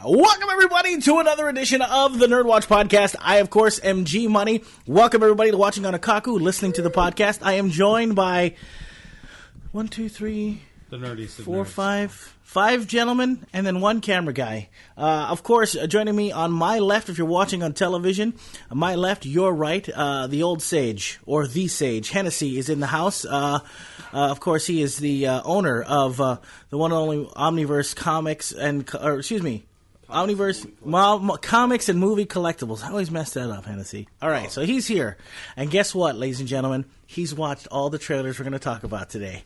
Welcome, everybody, to another edition of the NERDWatch podcast. I, of course, am G Money. Welcome, everybody, to watching on Akaku, listening to the podcast. I am joined by the nerdiest, 4, 5 gentlemen, and then one camera guy. Of course, joining me on my left, if you're watching on television, my left, your right, the old sage, or the sage, Hennessy, is in the house. Of course, he is the owner of the one and only Omniverse Comics Omniverse Comics and Movie Collectibles. I always mess that up, Hennessy. All right, so he's here. And guess what, ladies and gentlemen? He's watched all the trailers we're going to talk about today.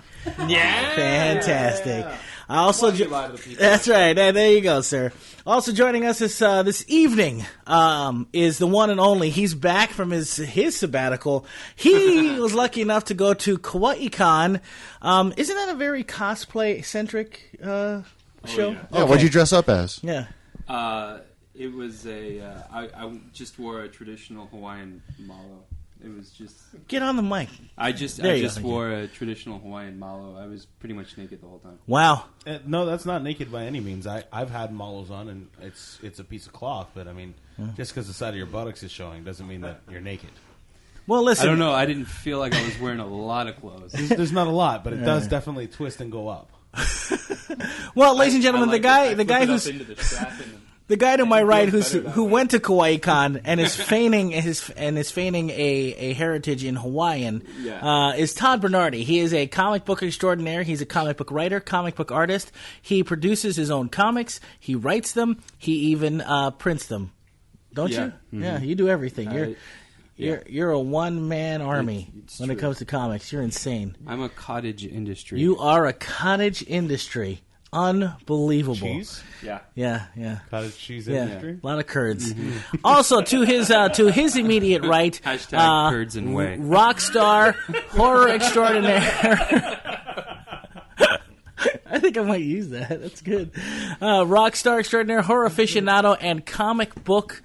Yeah! Fantastic. That's right. There you go, sir. Also joining us this evening is the one and only. He's back from his sabbatical. He was lucky enough to go to KNUQ-FM. Isn't that a very cosplay-centric show? Yeah, what'd you dress up as? Yeah. It was I just wore a traditional Hawaiian malo. It was just... Get on the mic. I just wore a traditional Hawaiian malo. I was pretty much naked the whole time. Wow. No, that's not naked by any means. I've had malos on, and it's a piece of cloth, but I mean, just because the side of your buttocks is showing doesn't mean that you're naked. Well, listen. I don't know. I didn't feel like I was wearing a lot of clothes. There's not a lot, but it does definitely twist and go up. Well, ladies and gentlemen, the guy who's... The guy to my right, who went to KNUQ-FM and is feigning a heritage in Hawaiian, is Todd Bernardi. He is a comic book extraordinaire. He's a comic book writer, comic book artist. He produces his own comics. He writes them. He even prints them. Don't you? Mm-hmm. Yeah, you do everything. You're a one-man army when it comes to comics. You're insane. I'm a cottage industry. You are a cottage industry. Unbelievable. Cheese? Yeah. Cottage cheese industry? A lot of curds. Mm-hmm. Also, to his immediate right, hashtag curds and whey. Rock star, horror extraordinaire. I think I might use that. That's good. Rock star extraordinaire, horror aficionado, and comic book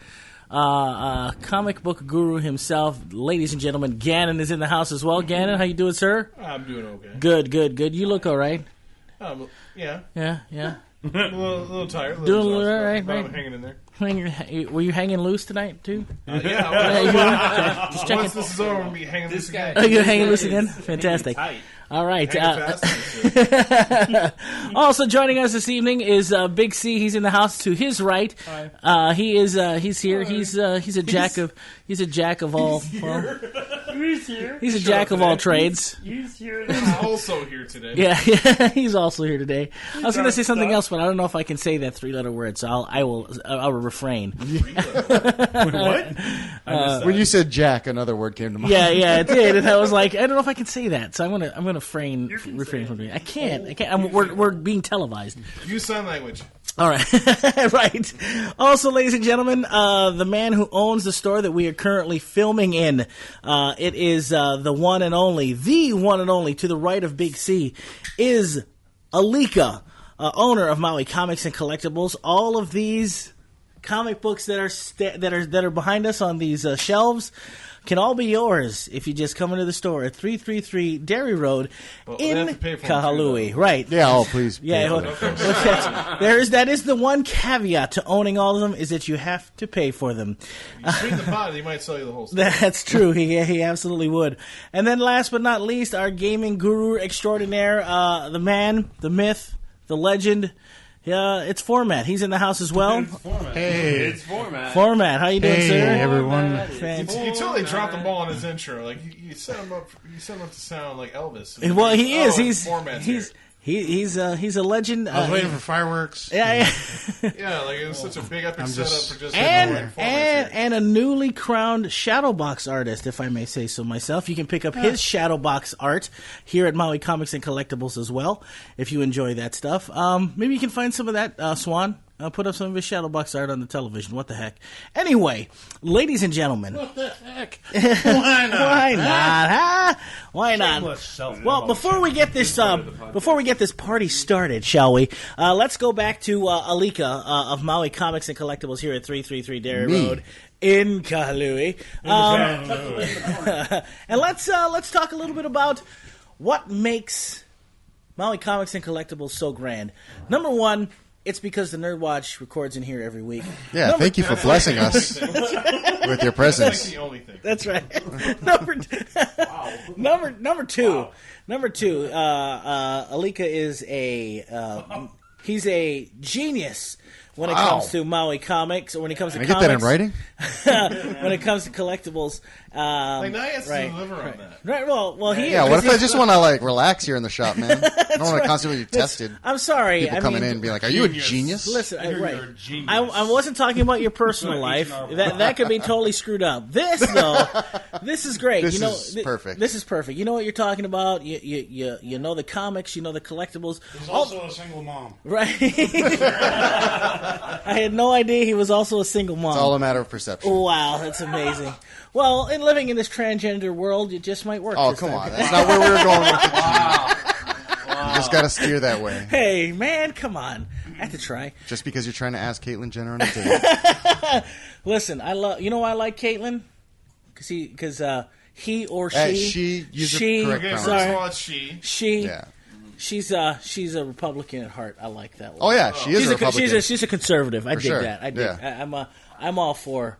guru himself. Ladies and gentlemen, Gannon is in the house as well. Gannon, how you doing, sir? I'm doing okay. Good. You look all right. Yeah. A little tired. Doing a little right. Hanging in there. Were you hanging loose tonight, too? Yeah. Just checking. Once this is over, we'll be hanging loose again. Oh, you're hanging loose again? Fantastic. All right. Also joining us this evening is Big C. He's in the house to his right. He's here. He's a jack of all. He's a jack of all trades. He's also here today. Yeah, he's also here today. I was going to say something else, but I don't know if I can say that 3-letter word, so I will refrain. What? When you said Jack, another word came to mind. Yeah, it did, and I was like, I don't know if I can say that, so I'm gonna refrain from doing it. I can't. We're being televised. Use sign language. All right. Right. Also, ladies and gentlemen, the man who owns the store that we are currently filming in, it is the one and only to the right of Big C, is Alika, owner of Maui Comics and Collectibles. All of these comic books that are behind us on these shelves can all be yours if you just come into the store at 333 Dairy Road in Kahului. Right. Yeah, please. Yeah. That is the one caveat to owning all of them, is that you have to pay for them. You sweeten the pot, he might sell you the whole store. That's true. He absolutely would. And then last but not least, our gaming guru extraordinaire, the man, the myth, the legend. It's Format. He's in the house as well. It's Format. Format, how you doing, sir? Hey, everyone. You totally dropped the ball on his intro. Like you set him up to sound like Elvis. Well, he is. He's He's a legend. I was waiting for fireworks. Yeah, like it was such a big epic setup for just and a newly crowned Shadowbox artist, if I may say so myself. You can pick up his Shadowbox art here at Maui Comics and Collectibles as well, if you enjoy that stuff. Maybe you can find some of that, Swan. Put up some of his Shadowbox art on the television. What the heck? Anyway, ladies and gentlemen. What the heck? Why not? Why not? Huh? Why not? Well, before we get this party started, shall we? Let's go back to Alika of Maui Comics and Collectibles here at 333 Dairy Road in Kahului. And let's talk a little bit about what makes Maui Comics and Collectibles so grand. Number one, it's because the Nerdwatch records in here every week. Yeah, thank you for blessing us with your presence. That's the only thing. That's right. Number two. Alika is he's a genius when it comes to Maui comics, or when it comes to Can I comics. get that in writing? When it comes to collectibles. Like, now he has to deliver on that. Right, well, he... Yeah, what if I just want to relax here in the shop, man? I don't want to constantly be tested. I'm sorry. People coming in and being like, "Are you a genius?" Listen, You're right. a genius. I wasn't talking about your personal life. That could be totally screwed up. This though, this is great. This is perfect. This is perfect. You know what you're talking about. You know the comics. You know the collectibles. He's also a single mom. Right. I had no idea he was also a single mom. It's all a matter of perception. Wow, that's amazing. Well, in living in this transgender world, it just might work. Oh, this come time. on. That's not where we were going with it. You just got to steer that way. Hey, man, come on. I have to try. Just because you're trying to ask Caitlyn Jenner on a date. Listen, you know why I like Caitlyn? Because he or she. She uses she, correct Okay, pronouns. first of all, it's she. She. Yeah. She's a Republican at heart. I like that one. Oh, yeah. She is a Republican. She's a conservative. I dig sure. that. I dig. Yeah. I'm all for.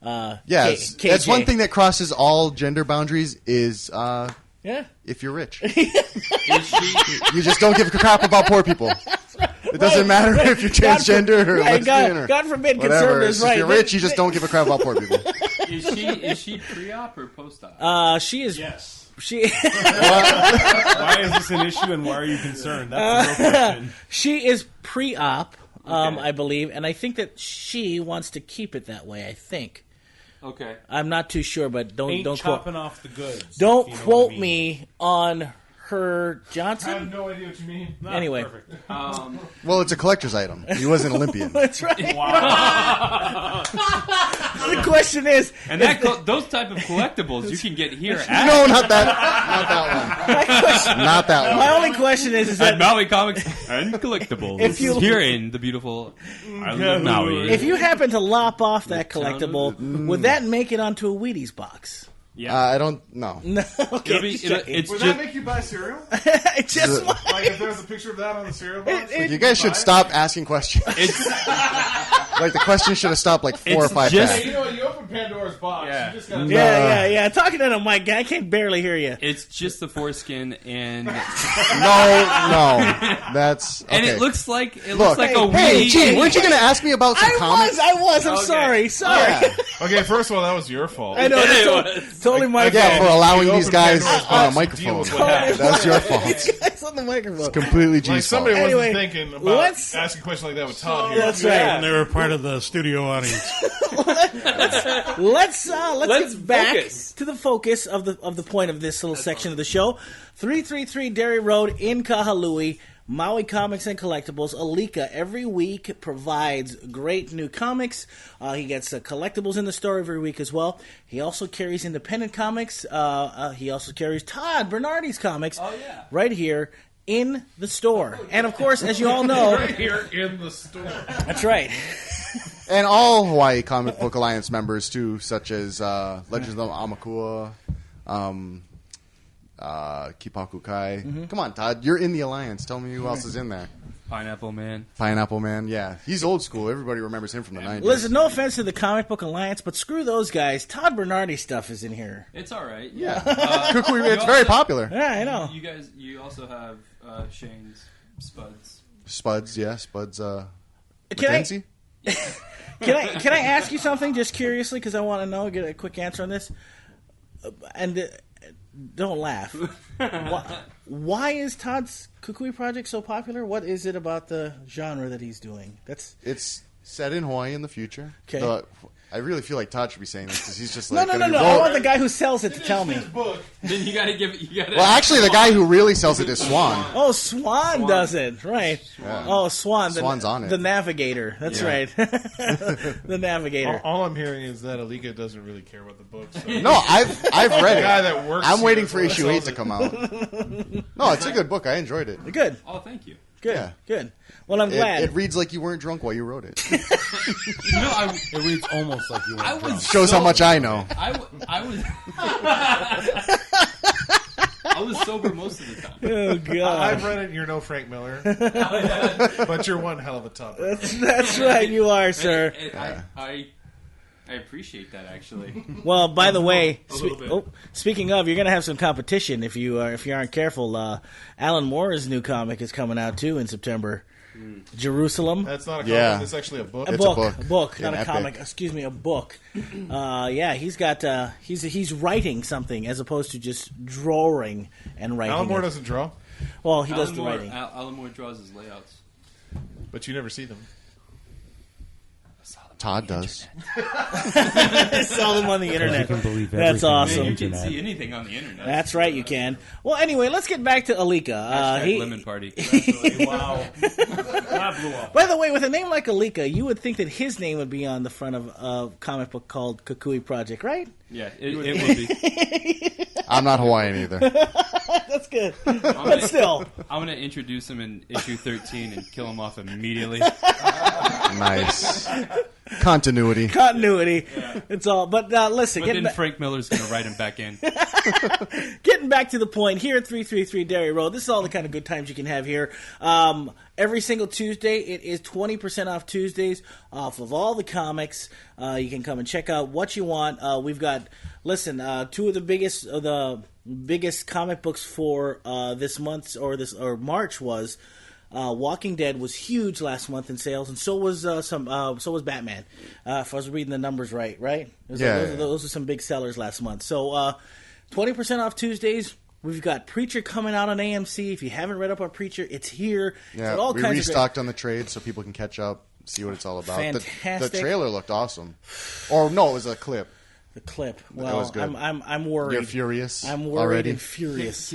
Yeah, KJ. that's one thing that crosses all gender boundaries is Yeah. if you're rich. Is she? You just don't give a crap about poor people. It doesn't matter if you're transgender or lesbian or God forbid whatever. conservatives, It's right? If you're rich, you just don't give a crap about poor people. Is she pre-op or post-op? She is. Yes. She Why is this an issue, and why are you concerned? That's the real question. she is pre-op, I believe, and I think that she wants to keep it that way. I think. Okay. I'm not too sure, but don't quote. chopping off the goods. Don't if you know quote what I mean. me on her I Johnson. have no idea what you mean. No, Anyway. perfect. Well, it's a collector's item. He was an Olympian. That's right. Wow. The question is, And those type of collectibles you can get here at No, not that one. Not that my one. only question is that Maui Comics and Collectibles. If you- here in the beautiful island of Maui. if you happen to lop off that collectible, would that make it onto a Wheaties box? Yeah. I don't know. No. Okay. It's Would just that make you buy cereal? It just The- Like, if there was a picture of that on the cereal box? You guys should stop asking questions. it's Like, the question should have stopped like 4 or It's 5 just- times. You know what? You open Pandora's box. Yeah. You just gotta yeah. Talking to the mic, I can't barely hear you. it's just the foreskin and No. That's okay. and it looks like a Hey, wee. Gene, weren't you going to ask me about some comics? I was. I'm Okay. sorry. Yeah. Okay, first of all, that was your fault. I know. Yeah, That's it was. totally my Yeah, for fault. allowing You these opened guys Pandora's on a box to microphone. deal with what happened. That's your fault. It's on the microphone. Completely G's Like, somebody fault. Anyway, wasn't thinking about let's- asking a question like that with Todd here. That's right. And they were part of the studio audience. Let's get back focus. to the focus of the point of this little section of the show. 333 Derry Road in Kahului, Maui Comics and Collectibles. Alika every week provides great new comics. He gets collectibles in the store every week as well. He also carries independent comics. He also carries Todd Bernardi's comics right here in the store. And of course, as you all know, Right here in the store. that's right. And all Hawaii Comic Book Alliance members, too, such as Legends of Amakua, Kipaku Kai. Come on, Todd. You're in the Alliance. Tell me who else is in there. Pineapple Man. Pineapple Man, yeah. He's old school. Everybody remembers him from the 90s. Listen, no offense to the Comic Book Alliance, but screw those guys. Todd Bernardi stuff is in here. It's all right. Yeah. Uh, Kukui, you it's very also- popular. Yeah, I know. You guys, you also have Shane's Spuds. Spuds, yeah. Spuds, Can Mackenzie? Can I ask you something just curiously because I want to know, get a quick answer on this? Don't laugh. Why is Todd's Kukui project so popular? What is it about the genre that he's doing? It's set in Hawaii in the future. Okay. I really feel like Todd should be saying this because he's just No. like... I want the guy who sells it to tell me. His book. Then you gotta give it. You gotta. Well, actually, the guy who really sells it is Swan. Oh, Swan does it, right? Yeah. Oh, Swan. Swan's on it. The Navigator. That's Yeah. right. The Navigator. All I'm hearing is that Alika doesn't really care about the book. So. No, I've read The guy it. that works I'm waiting here for is issue what 8 to sells come out. No, it's a good book. I enjoyed it. Good. Oh, thank you. Good. Yeah. Good. Well, I'm glad. It reads like you weren't drunk while you wrote it. You know, It reads almost like you were I drunk. was Shows how much I know. I was. I was sober most of the time. Oh God! I've read it. And you're no Frank Miller, but you're one hell of a top. That's right, you are, sir. I appreciate that actually. Well, by the way, A little bit. speaking of, you're going to have some competition if you aren't careful. Alan Moore's new comic is coming out too in September. Jerusalem. That's not a comic. Yeah. It's actually a book. A It's book, a book. not An a epic. comic. Excuse me, a book. Yeah, he's got he's writing something as opposed to just drawing and writing. Alan Moore it. doesn't draw, Well, he does the writing. Alan Moore draws his layouts. but you never see them. Todd does. I saw them on the internet. You can believe That's everything on awesome. the You can internet. see anything on the internet. That's right, you can. Well, anyway, let's get back to Alika. Hashtag lemon party. Wow. That blew up. By the way, with a name like Alika, you would think that his name would be on the front of a comic book called Kukui Project, right? Yeah, it will be. I'm not Hawaiian either. That's good. But still. I'm gonna introduce him in issue 13 and kill him off immediately. Nice. Continuity. Continuity. It's all. But listen, But then Frank Miller's gonna write him back in. getting back to the point, here at 333 Derry Road, this is all the kind of good times you can have here. Every single Tuesday, it is 20% off Tuesdays off of all the comics. You can come and check out what you want. We've got, two of the biggest comic books for this month or March was Walking Dead was huge last month in sales, and so was Batman. If I was reading the numbers right? Those are some big sellers last month. So 20% off Tuesdays. We've got Preacher coming out on AMC. If you haven't read up on Preacher, it's here. Yeah, It's all we kinds restocked on the trade so people can catch up, see what it's all about. Fantastic. The trailer looked awesome. Or no, it was a clip. The clip. That Well, was good. I'm worried. You're furious. I'm worried already? and furious.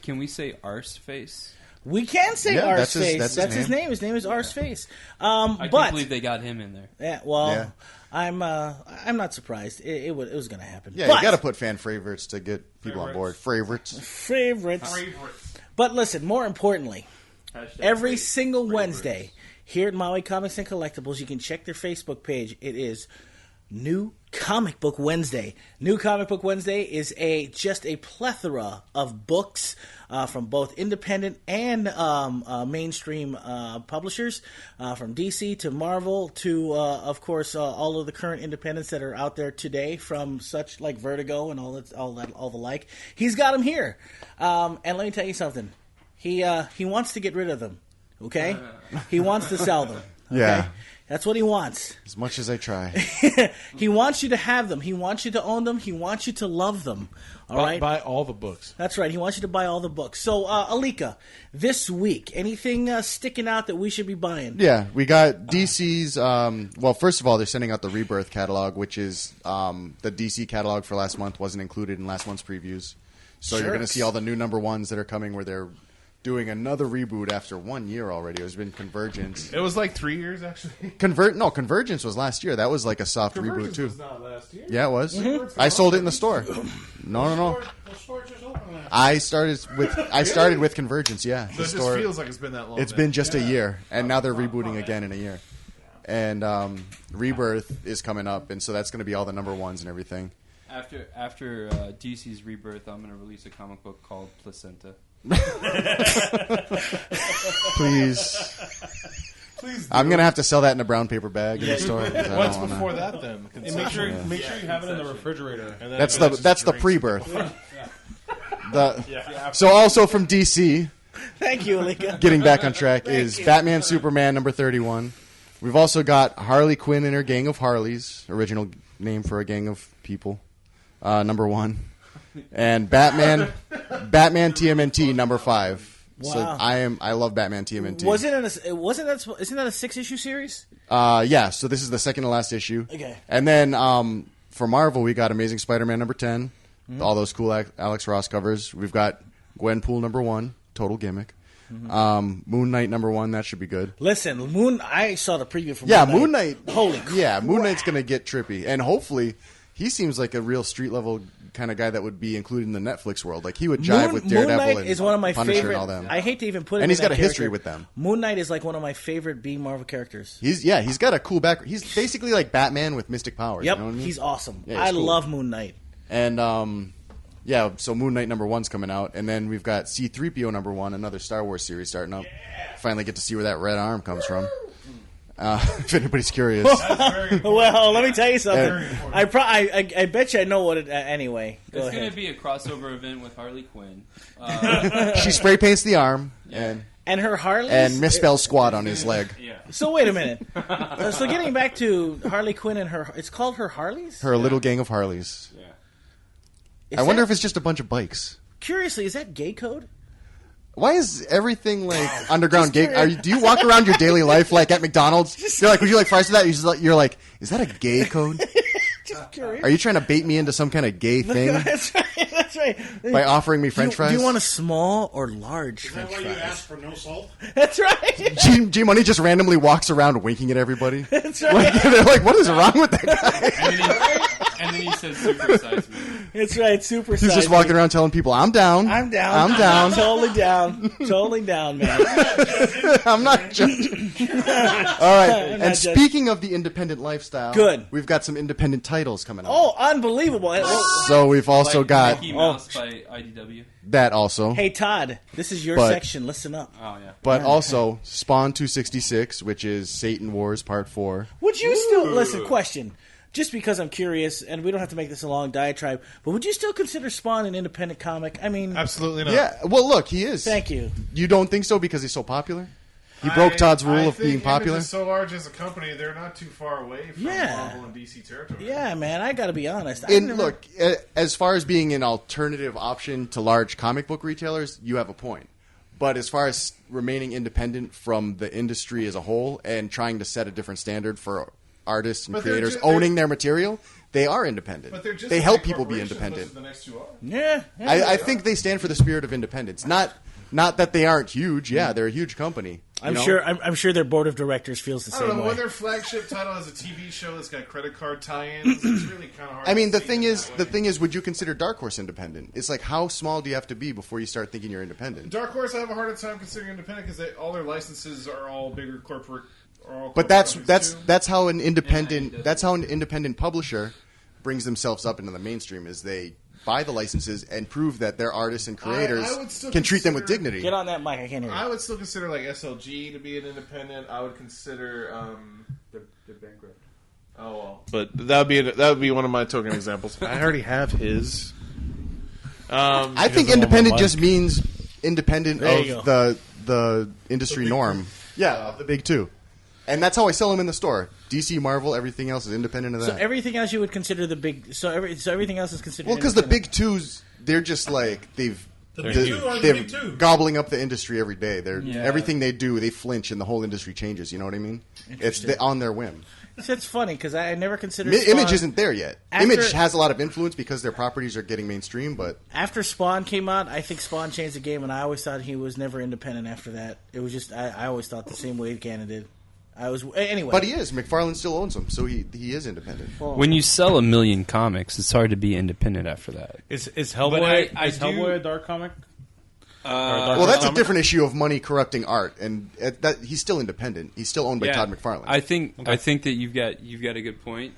Can we say arse face? We can say Yeah, Arse that's his- Face. that's his name. His name is Arse Face. I But can't believe they got him in there. yeah, well, Yeah. I'm not surprised. It was going to happen. Yeah, But you got to put fan favorites to get people on board. Favorites. favorites. But listen, more importantly, Hashtag every free- single free Wednesday birds. here at Maui Comics and Collectibles, you can check their Facebook page. It is New Comic Book Wednesday. New Comic Book Wednesday is just a plethora of books from both independent and mainstream publishers, from DC to Marvel to, of course, all of the current independents that are out there today, from such like Vertigo and all the like. He's got them here, and let me tell you something. He wants to get rid of them. Okay, he wants to sell them. Okay? Yeah. That's what he wants. As much as I try. He wants you to have them. He wants you to own them. He wants you to love them. All right? Buy all the books. That's right. He wants you to buy all the books. So, Alika, this week, anything sticking out that we should be buying? Yeah, we got DC's. Well, first of all, they're sending out the Rebirth catalog, which is the DC catalog for last month wasn't included in last month's previews. So you're going to Jerks. see all the new number ones that are coming where they're doing another reboot after 1 year already. It's been Convergence. It was like 3 years, actually. Convergence was last year. That was like a soft reboot Convergence too. was not last year. Yeah, it was. I sold it in the store. No. The store just opened last. I started with Convergence. Yeah, So the it just store. feels like it's been that long. It's been just a year, and now they're rebooting again in a year. And Rebirth is coming up, and so that's going to be all the number ones and everything. After DC's Rebirth, I'm going to release a comic book called Placenta. Please. I'm going to have to sell that in a brown paper bag in the store. 'cause I don't What's wanna- before that then? And make sure you have it in the refrigerator. And then That's it's the drinks. pre-birth. So also from DC, Thank you, Alika. getting back on track, is Batman Superman number 31. We've also got Harley Quinn and her gang of Harleys, original name for a gang of people, number 1. And Batman TMNT number 5. So Wow. I love Batman TMNT. Isn't that a 6-issue series? Yeah, so this is the second to last issue. Okay. And then for Marvel, we got Amazing Spider-Man number 10. All those cool Alex Ross covers. We've got Gwenpool number 1, total gimmick. Moon Knight number 1, that should be good. Listen, I saw the preview for Yeah, Moon Knight. Moon Knight. Holy crap. Yeah, Moon Knight's going to get trippy. And hopefully, he seems like a real street-level kind of guy that would be included in the Netflix world. Like, he would jive with Daredevil Moon Knight and is one of my Punisher favorite. and all them. I hate to even put him And in he's got that a history character. with them. Moon Knight is like one of my favorite B Marvel characters. He's got a cool background. He's basically like Batman with mystic powers. Yep, You know what I mean? he's awesome. Yeah, he's I cool. love Moon Knight. And Yeah, so Moon Knight #1's coming out, and then we've got C-3PO #1, another Star Wars series starting up. Finally get to see where that red arm comes from. If anybody's curious. Well, let me tell you something. I bet you I know what it... anyway, go It's ahead. going to be a crossover event with Harley Quinn. She spray paints the arm And her Harley... and misspells squad on his leg. Yeah. So wait a minute. So getting back to Harley Quinn and her... It's called her Harleys? Her little gang of Harleys. Yeah. I wonder if it's just a bunch of bikes. Curiously, is that gay code? Why is everything like underground gay? Do you walk around your daily life like at McDonald's? You're like, would you like fries with that? You're like, is that a gay code? Just curious. Are you trying to bait me into some kind of gay thing That's right. That's right. by offering me French fries? Do you want a small or large Is French that why you fries? asked for no salt? That's right. G Money just randomly walks around winking at everybody. That's right. Like, they're like, what is wrong with that guy? And then he says supersize me. That's right. Super. He's just walking around telling people, I'm down. I'm down. I'm down. Totally down. Totally down, man. I'm not judging. All right. And not speaking of the independent lifestyle, Good. We've got some independent titles coming up. Oh, unbelievable. So we've also Like got Mickey Mouse by IDW. that also. Hey, Todd, this is your But- section. Listen up. Oh, yeah. But also Spawn 266, which is Satan Wars Part 4. Would you still... Listen, question. Just because I'm curious, and we don't have to make this a long diatribe, but would you still consider Spawn an independent comic? I mean... Absolutely not. Yeah, well, look, he is. Thank you. You don't think so because he's so popular? He broke Todd's rule of being popular? Image is so large as a company, they're not too far away from Yeah. Marvel and DC territory. Yeah, man, I got to be honest. And look, as far as being an alternative option to large comic book retailers, you have a point. But as far as remaining independent from the industry as a whole and trying to set a different standard for artists and But they're creators ju- owning their material, they are independent. But they're just they a help big people be corporation, independent. that's what the next two are. Yeah. I think they stand for the spirit of independence. Not that they aren't huge. Yeah, they're a huge company. I'm you know? sure. I'm sure their board of directors feels the I don't same know, way. when their flagship title has a TV show that's got credit card tie-ins, it's really kind of hard I mean, to the see thing it is, that the way. thing is, would you consider Dark Horse independent? It's like, how small do you have to be before you start thinking you're independent? Dark Horse, I have a harder time considering independent because all their licenses are all bigger corporate. But that's how an independent publisher brings themselves up into the mainstream is they buy the licenses and prove that their artists and creators I would still can treat them with consider- dignity. Get on that mic. I can't hear you. I would still consider like SLG to be an independent. I would consider They're bankrupt. oh well, but that would be one of my token examples. I already have his. I think Because independent I'm on just means independent There you of the industry norm. Yeah, of the big two. And that's how I sell them in the store. DC, Marvel, everything else is independent of that. So everything else you would consider the big. So everything else is considered. Well, because the independent. big twos, they're just like The big two are the they're big two. gobbling up the industry every day. They're Yeah. everything they do, they flinch, and the whole industry changes. You know what I mean? It's on their whim. That's funny because I never considered Image Spawn- isn't there yet. After- Image has a lot of influence because their properties are getting mainstream, but After Spawn came out, I think Spawn changed the game, and I always thought he was never independent after that. It was just I always thought the same way Cannon did. Anyway. but he is. McFarlane still owns them, so he is independent. When you sell 1 million comics, it's hard to be independent after that. Is But Hellboy I is do- Hellboy a dark comic? Well, that's a different issue of money corrupting art, and that he's still independent. He's still owned by Todd McFarlane. I think that you've got a good point.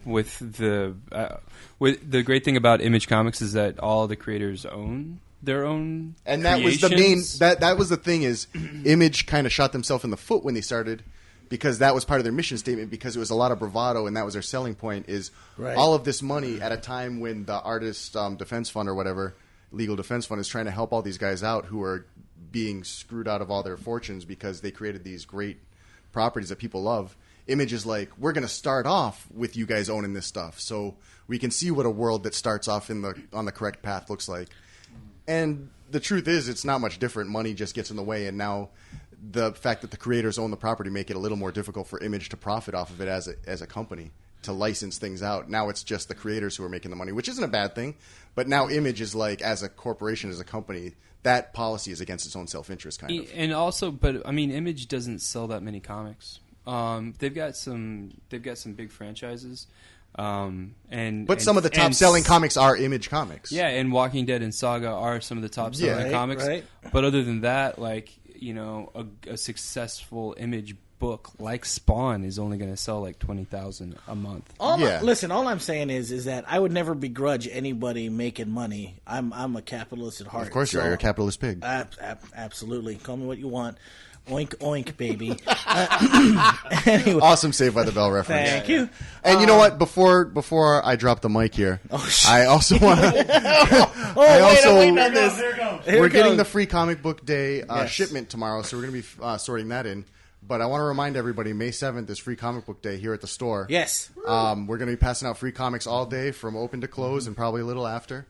With the great thing about Image Comics is that all the creators own their own, And that was the main. creations. That was the thing is, Image kind of shot themselves in the foot when they started, because that was part of their mission statement. Because it was a lot of bravado, and that was their selling point. Is Right. all of this money at a time when the artist defense fund or whatever legal defense fund is trying to help all these guys out who are being screwed out of all their fortunes because they created these great properties that people love. Image is like, we're going to start off with you guys owning this stuff, so we can see what a world that starts off on the correct path looks like. And the truth is, it's not much different. Money just gets in the way, and now the fact that the creators own the property make it a little more difficult for Image to profit off of it as a company, to license things out. Now it's just the creators who are making the money, which isn't a bad thing. But now Image is like, as a corporation, as a company, that policy is against its own self-interest, kind of. And also, but I mean, Image doesn't sell that many comics. They've got some big franchises. But some of the top-selling comics are Image comics. Yeah, and Walking Dead and Saga are some of the top-selling Yeah. comics. Right. But other than that, like, you know, a successful Image book like Spawn is only going to sell like 20,000 a month. Listen, all I'm saying is that I would never begrudge anybody making money. I'm a capitalist at heart. Of course you are. You're a capitalist pig. Absolutely. Call me what you want. Oink, oink, baby. Anyway. Awesome Saved by the Bell reference. Thank you. And you know what? Before I drop the mic here, I also want to... I'm waiting on this. Here it comes. We're getting the free comic book day shipment tomorrow, so we're going to be sorting that in. But I want to remind everybody, May 7th is free comic book day here at the store. Yes. We're going to be passing out free comics all day from open to close and probably a little after.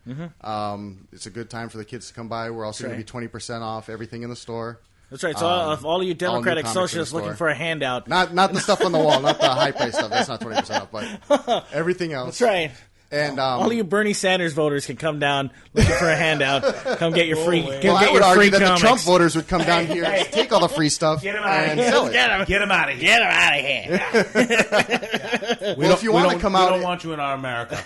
It's a good time for the kids to come by. We're also going to be 20% off everything in the store. That's right. So if all of you Democratic socialists looking for a handout. Not the stuff on the wall, not the high price stuff. That's not 20% off, but everything else. That's right. And all of you Bernie Sanders voters can come down looking for a handout. Come get your free. I would argue that the Trump voters would come down here, take all the free stuff, and sell it. Get him out of here. Get them out of here. Well, if you want to come out, we don't want you in our America.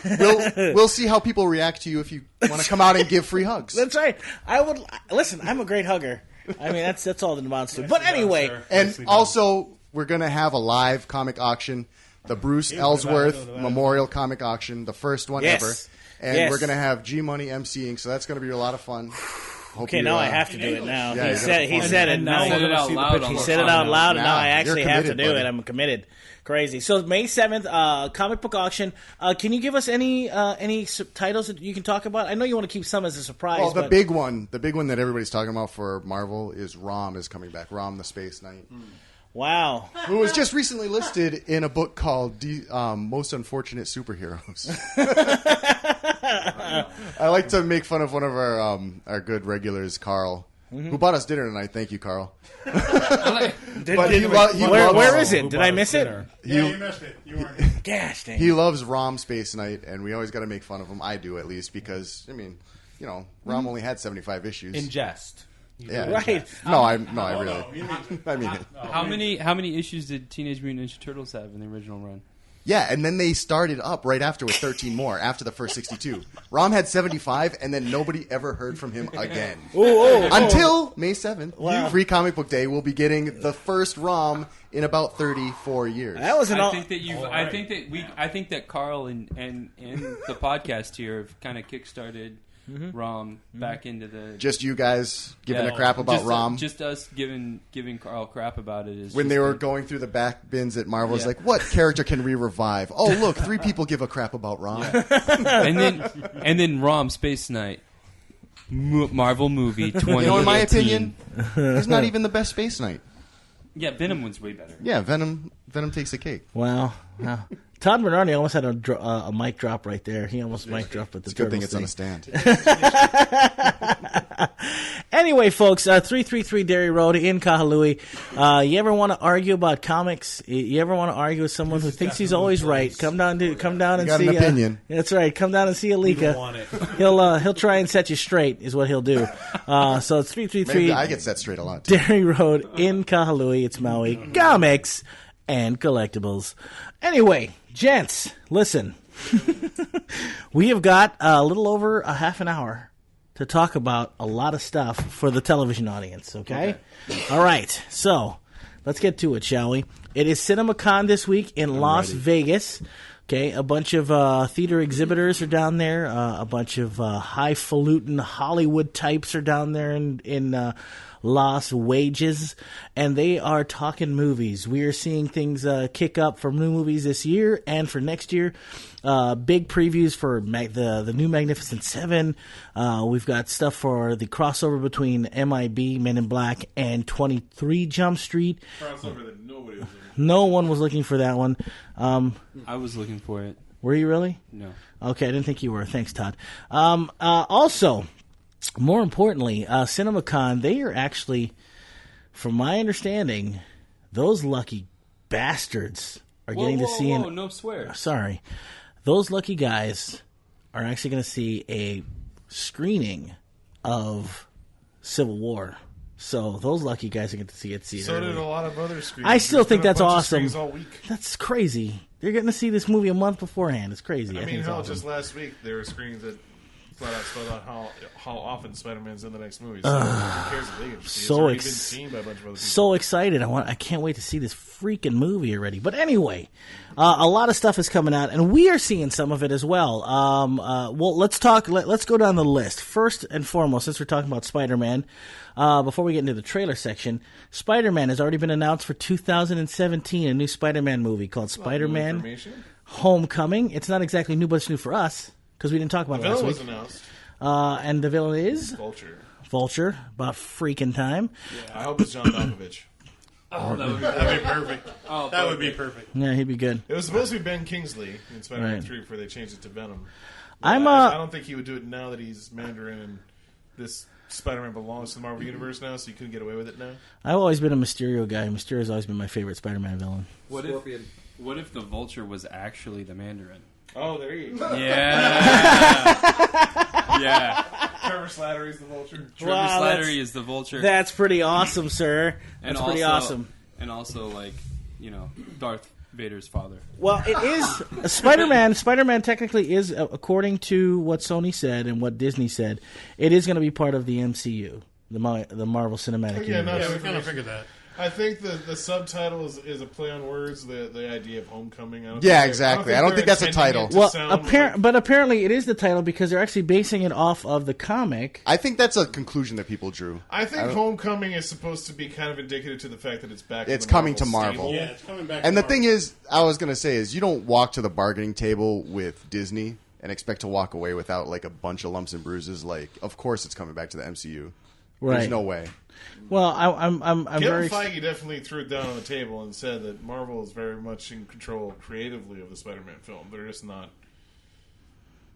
we'll see how people react to you if you want to come out and give free hugs. That's right. I would listen. I'm a great hugger. I mean, that's all that amounts to. But anyway, and also we're going to have a live comic auction, the Bruce Ellsworth Memorial Comic Auction, the first one ever, and we're going to have G Money emceeing, so that's going to be a lot of fun. Okay, now I have to do it now. Yeah, he said it now. He said it out loud. He said it out loud, and now I actually have to do buddy. it. I'm committed. Crazy. So May 7th, comic book auction. Can you give us any titles that you can talk about? I know you want to keep some as a surprise. Well, the big one that everybody's talking about for Marvel is Rom is coming back. Rom the Space Knight. Wow. Who was just recently listed in a book called Most Unfortunate Superheroes. I like to make fun of one of our good regulars, Carl, who bought us dinner tonight. Thank you, Carl. Where is it? Did I miss it? Yeah, you missed it. You weren't here. Gosh dang. He loves Rom Space Knight, and we always got to make fun of him. I do, at least, because, I mean, Rom only had 75 issues. In jest. Yeah. Right. I really. I mean it. How many issues did Teenage Mutant Ninja Turtles have in the original run? Yeah, and then they started up right after with 13 more after the first 62. Rom had 75, and then nobody ever heard from him again. Until May 7th. Wow. Free Comic Book Day, we'll be getting the first Rom in about 34 years. That was I think that Carl and the podcast here have kind of kickstarted Rom back into the... Just you guys giving a crap about Rom? Just us giving Carl crap about it. Is when they were going through the back bins at Marvel, it's like, what character can we revive? Oh, look, 3 people give a crap about Rom. and then Rom Space Knight. Marvel movie 2018. In my opinion, he's not even the best Space Knight. Yeah, Venom one's way better. Yeah, Venom takes the cake. Wow. Todd Bernardi almost had a mic drop right there. He almost mic dropped with the It's a good thing Turtles it's on a thing. stand. Anyway, folks, 333 Derry Road in Kahului. You ever want to argue about comics? You ever want to argue with someone who thinks he's always right? Come down and got see. An opinion. That's right. Come down and see Alika. want it. He'll try and set you straight. Is what he'll do. So it's 333. Maybe I get set straight a lot, too. Derry Road in Kahului. It's Maui. Comics and collectibles. Anyway, gents, listen. We have got a little over a half an hour to talk about a lot of stuff for the television audience, okay? All right, so let's get to it, shall we? It is CinemaCon this week in Las Vegas. Okay, a bunch of theater exhibitors are down there. A bunch of highfalutin Hollywood types are down there in Las Vegas, and they are talking movies. We are seeing things kick up for new movies this year and for next year. Big previews for the new Magnificent Seven. We've got stuff for the crossover between MIB, Men in Black, and 23 Jump Street. Crossover that nobody was looking No one was looking for that one. I was looking for it. Were you really? No. Okay, I didn't think you were. Thanks, Todd. Also, more importantly, CinemaCon, they are actually, from my understanding, those lucky bastards are getting to see... no swear. Sorry. Those lucky guys are actually going to see a screening of Civil War. So those lucky guys are going to see it. So did a lot of other screens. I still think that's awesome. All week. That's crazy. They're getting to see this movie a month beforehand. It's crazy. I mean, think it's hell, awesome. just last week there were screens at flat out spelled out how often Spider-Man's in the next movie. So who cares if they get to see it? It's So already been seen by a bunch of other people. So excited! I can't wait to see this freaking movie already. But anyway, a lot of stuff is coming out, and we are seeing some of it as well. Well, let's talk. Let's go down the list first and foremost. Since we're talking about Spider-Man, before we get into the trailer section, Spider-Man has already been announced for 2017. A new Spider-Man movie called Spider-Man Information? Homecoming. It's not exactly new, but it's new for us because we didn't talk about The it last villain week. was announced. And the villain is Vulture. About freaking time. I hope it's John Malkovich. Oh, that would be That'd be perfect. Oh, That would be perfect. Yeah, he'd be good. It was supposed to be Ben Kingsley in Spider-Man Right. 3 before they changed it to Venom. I don't think he would do it now that he's Mandarin and this Spider-Man belongs to the Marvel Universe now, so you couldn't get away with it now. I've always been a Mysterio guy. Mysterio's always been my favorite Spider-Man villain. What if the Vulture was actually the Mandarin? Oh, there you go. Yeah. Yeah. Trevor Slattery's the Vulture. Trevor Wow, Slattery is the Vulture. That's pretty awesome, sir. That's and pretty also, awesome. And also, like, Darth Vader's father. Well, it is Spider-Man. Spider-Man technically is, according to what Sony said and what Disney said, it is going to be part of the MCU, the Marvel Cinematic Yeah, no, Universe. Yeah, we kind of figured that. I think the subtitle is a play on words. The idea of homecoming. Exactly. I don't think that's a title. Well, but apparently it is the title because they're actually basing it off of the comic. I think that's a conclusion that people drew. I think homecoming is supposed to be kind of indicative to the fact that it's back. It's to the coming to Marvel. Marvel. Stable. Yeah, it's coming back. And to the thing Marvel. is, I was going to say is you don't walk to the bargaining table with Disney and expect to walk away without like a bunch of lumps and bruises. Like, of course, it's coming back to the MCU. Right. There's no way. Well, I'm Kevin very. Feige definitely threw it down on the table and said that Marvel is very much in control creatively of the Spider-Man film. They're just not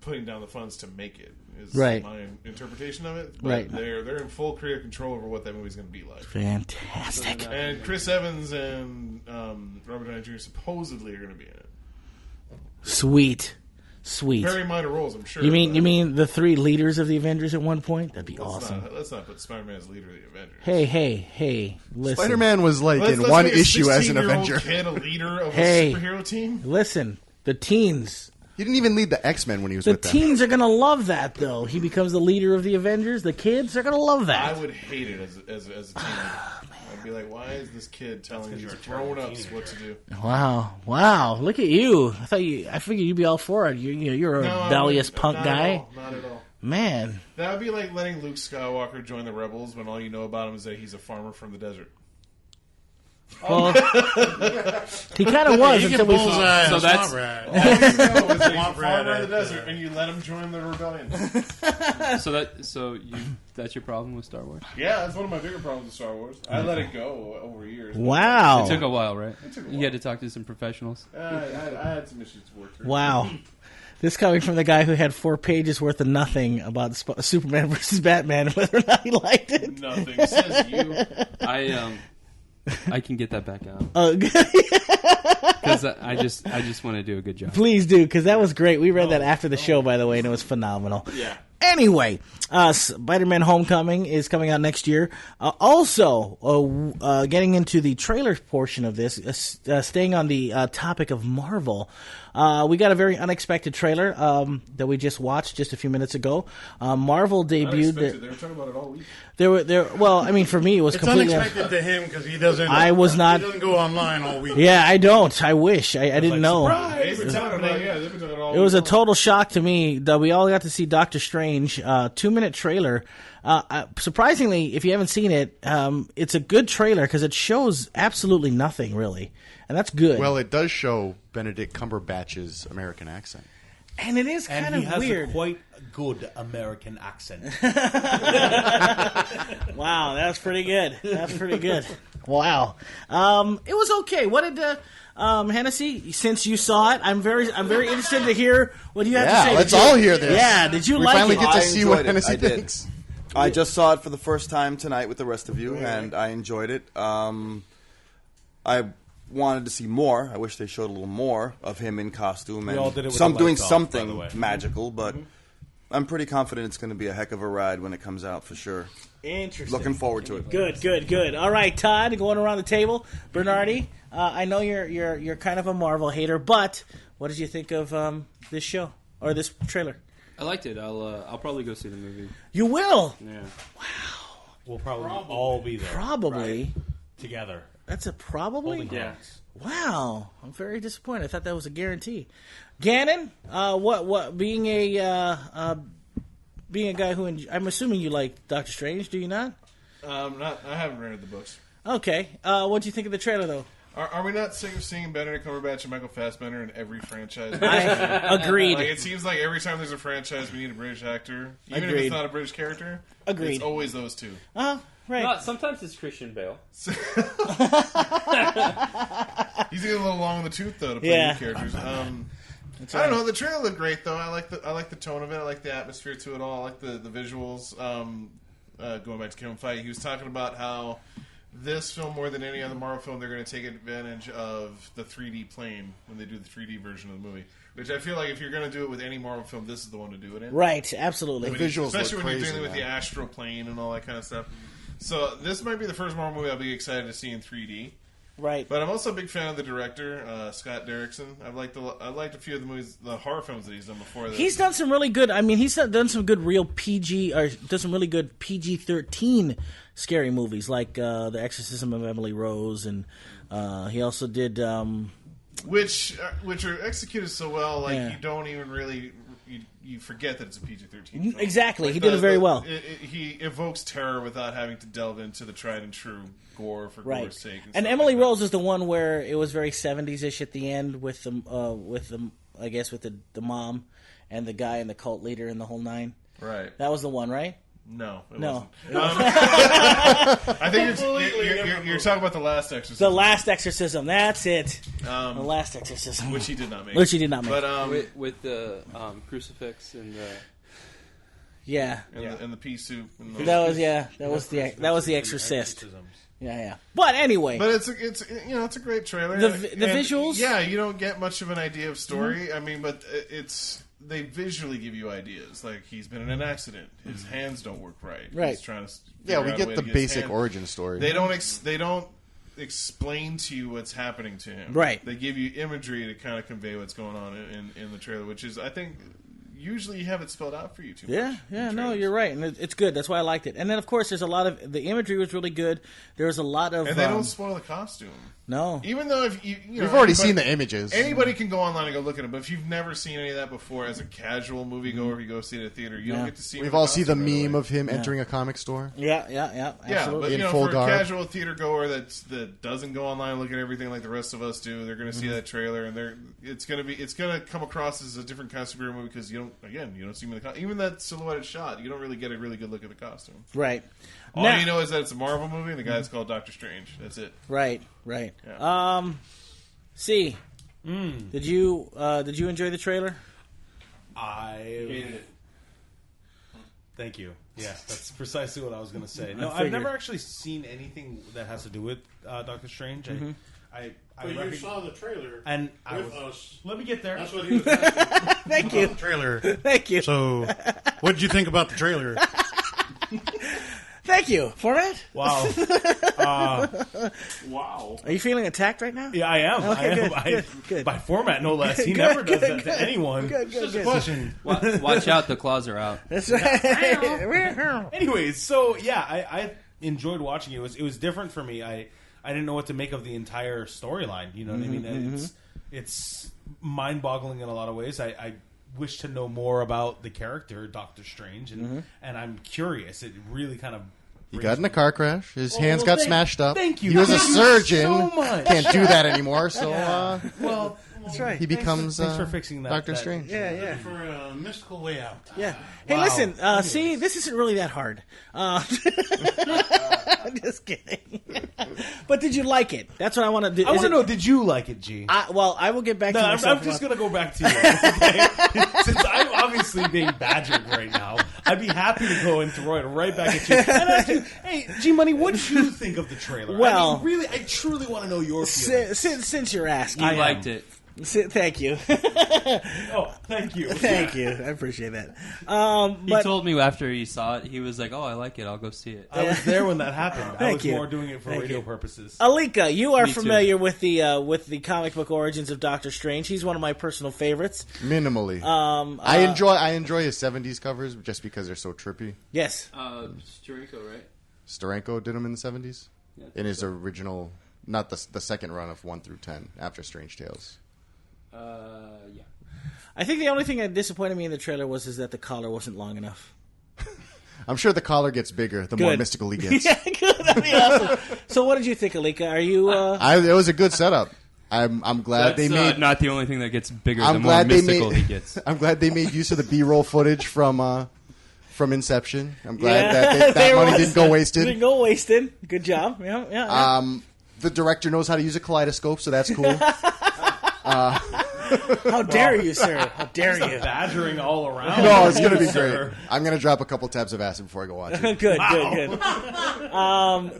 putting down the funds to make it. Is Right. my interpretation of it. But Right. They're in full creative control over what that movie's going to be like. Fantastic. And Chris Evans and Robert Downey Jr. supposedly are going to be in it. Sweet. Very minor roles, I'm sure. You but mean the three leaders of the Avengers at one point? That'd be awesome. Let's not put Spider-Man as leader of the Avengers. Hey, listen. Spider-Man was like Let's in make one a issue as an 16-year-old Avenger. kid a leader of Hey. a superhero team? Listen, the teens. He didn't even lead the X-Men when he was The with them. teens are going to love that, though. He becomes the leader of the Avengers. The kids are going to love that. I would hate it as a teenager. I'd be like, why is this kid telling these grown-ups what to do? Wow. Look at you. I figured you'd be all for it. You're a No, rebellious punk not guy. At all, not at all. Man. That would be like letting Luke Skywalker join the Rebels when all you know about him is that he's a farmer from the desert. Well, he kind of was You until can we. bullseye So a that's- swamp rat. All you know is that he's a Swamp rat farmer in the at, desert, and you let him join the rebellion. That's your problem with Star Wars? Yeah, that's one of my bigger problems with Star Wars. I let it go over years. Wow. It took a while, right? took a You while. had to talk to some professionals. I had some issues to work through. Wow. This coming from the guy who had 4 pages worth of nothing about Superman versus Batman, whether or not he liked it. Nothing says you. I can get that back out Oh, because I just want to do a good job. please do, because that was great. We read that after the show, by the way, and it was phenomenal. Yeah. Anyway, Spider-Man Homecoming is coming out next year. Also, getting into the trailer portion of this, staying on the topic of Marvel, we got a very unexpected trailer that we just watched just a few minutes ago. Marvel debuted. They were talking about it all week. Well, I mean, for me, it was It's completely. unexpected to him because he doesn't. I was not- He doesn't go online all week. Yeah, I don't. I wish. I didn't know. They've been talking about they've been talking all It was a week long. total shock to me that we all got to see Doctor Strange, 2-minute trailer. Surprisingly, if you haven't seen it, it's a good trailer because it shows absolutely nothing, really. And that's good. Well, it does show Benedict Cumberbatch's American accent. and it is kind And he of has weird. a quite good American accent. Wow, that's pretty good. That's pretty good. Wow. It was okay. What did Hennessy? Since you saw it, I'm very interested to hear what you have to say. Yeah, let's Did you- all hear this. Yeah, did you We like finally it? get to I see what enjoyed it. Hennessy I did. thinks. I just saw it for the first time tonight with the rest of you, and I enjoyed it. I wanted to see more. I wish they showed a little more of him in costume all did it and with some the doing lights off, by the something way. magical, but I'm pretty confident it's going to be a heck of a ride when it comes out for sure. Interesting. Looking forward to it. Good. All right, Todd, going around the table. Bernardi, I know you're kind of a Marvel hater, but what did you think of this show or this trailer? I liked it. I'll probably go see the movie. You will? Yeah. We'll probably all be there. Probably. Together. That's a probably? Holding Yeah. hands. Wow. I'm very disappointed. I thought that was a guarantee. Gannon, what being a guy who I'm assuming you like Doctor Strange, do you not? I haven't read the books. Okay. What do you think of the trailer though? Are we not sick of seeing Benedict Cumberbatch and Michael Fassbender in every franchise? Agreed. Like, it seems like every time there's a franchise, we need a British actor. Even if Agreed. it's not a British character. Agreed. It's always those two. Right. No, sometimes it's Christian Bale. He's getting a little long in the tooth, though, to play new characters. I don't know. The trailer looked great, though. I like the tone of it. I like the atmosphere to it all. I like the visuals. Going back to Kevin Feige, he was talking about how this film, more than any other Marvel film, they're going to take advantage of the 3D plane when they do the 3D version of the movie. Which I feel like if you're going to do it with any Marvel film, this is the one to do it in. Right, absolutely. The visuals Especially look when crazy, you're dealing with the astral plane and all that kind of stuff. So this might be the first Marvel movie I'll be excited to see in 3D. Right. But I'm also a big fan of the director, Scott Derrickson. I liked a few of the movies, the horror films that he's done before this. He's done some really good. I mean, he's done some good real PG or done some really good PG-13 scary movies like The Exorcism of Emily Rose, and he also did which are executed so well, like Yeah. you don't even really you forget that it's a PG-13 film. Exactly. Like He did it very well. He evokes terror without having to delve into the tried and true gore for Right. gore's sake. And stuff Emily like that. Rose is the one where it was very 70s-ish at the end with the I guess with the mom and the guy and the cult leader and the whole nine. Right. That was the one, right? No, it No. wasn't. I think you're talking about The Last Exorcism. The Last Exorcism. That's it. The Last Exorcism. Which he did not make. Which he did not make. But with the crucifix and the... yeah. and the pea soup. And those. That was the Exorcist. Yeah. But anyway, But it's a great trailer. The And, visuals? Yeah, you don't get much of an idea of story. I mean, but they visually give you ideas. Like he's been in an accident. His hands don't work right. Right. He's trying to. Yeah, we figure out a get way the to his basic hand- origin story. They don't explain to you what's happening to him. Right. They give you imagery to kind of convey what's going on in the trailer, which is, I think, usually you have it spelled out for you too much. Yeah, in no, trailers. you're right, and it's good. That's why I liked it. And then, of course, there's a lot of the imagery was really good. There's a lot of And they don't spoil the costume. no. Even though if you know, We've already anybody- seen the images. Anybody can go online and go look at it, but if you've never seen any of that before as a casual moviegoer, if you go see it at a theater, you don't get to see. We've all seen the meme of. of him entering a comic store. Yeah, Yeah, absolutely. but In you know, full for garb. a casual theater goer that doesn't go online and look at everything like the rest of us do, they're going to see that trailer and it's going to come across as a different kind of superhero movie because you don't see him in the even that silhouetted shot, you don't really get a really good look at the costume. Right. All Now- you know is that it's a Marvel movie and the guy's called Doctor Strange. That's it. Right. Yeah. C. Did you enjoy the trailer? Thank you. Yeah, that's precisely what I was going to say. No, I've figured. never actually seen anything that has to do with Doctor Strange. I But you saw the trailer and with us. Let me get there. That's what he was asking. Thank you. The trailer. Thank you. So, what did you think about the trailer? Thank you. Format? Wow. Wow. Are you feeling attacked right now? Yeah, I am. Okay, I am. good, good. By format, no less. He Good, never does good, that to anyone. Good. Question. Watch out, the claws are out. That's right. Anyways, so yeah, I enjoyed watching it. It was different for me. I didn't know what to make of the entire storyline. You know what I mean? It's mind-boggling in a lot of ways. I wish to know more about the character Doctor Strange, and I'm curious. It really kind of He got in a car crash. His hands well, got thank- smashed up. thank you. He was a Thank you surgeon. so much. Can't do that anymore. So well. That's right. he becomes Thanks for fixing that. Doctor that- Strange. Yeah. For a mystical way out. Yeah. Hey, Wow. listen. See, this isn't really that hard. I'm just kidding. But did you like it? That's what I want to do. I want to know. Did you like it, G? I will get back No, to I'm myself. just going to go back to you. Okay? Since I'm obviously being badgered right now, I'd be happy to go and throw it right back at you and ask you, hey, G-Money, what did you think of the trailer? Well- I mean, really, I truly want to know your feelings. Since you're asking, You liked it. Thank you. Oh, thank you. Thank you. I appreciate that. He told me after he saw it, he was like, "Oh, I like it. I'll go see it." I was there when that happened. I Thank was you. more doing it for Thank radio you. purposes. Alika, you are Me too. familiar with the comic book origins of Doctor Strange. He's one of my personal favorites. Minimally. I enjoy his 70s covers just because they're so trippy. Yes. Steranko, right? Steranko did them in the 70s? Yeah, In his original, not the second run of 1 through 10 after Strange Tales. Yeah. I think the only thing that disappointed me in the trailer was that the collar wasn't long enough. I'm sure the collar gets bigger the more Good. mystical he gets. Yeah, good. That'd be awesome. So, what did you think, Alika? Are you? It was a good setup. I'm glad That's they made. not the only thing that gets bigger. I'm the more glad they mystical made. he gets. I'm glad they made use of the B-roll footage from Inception. I'm glad Yeah, that there money was- didn't go wasted. Didn't go wasted. Good job. Yeah. The director knows how to use a kaleidoscope, so that's cool. How dare you, sir? How dare you? Badgering all around. No, it's gonna be Sir. great. I'm gonna drop a couple tabs of acid before I go watch it. Good.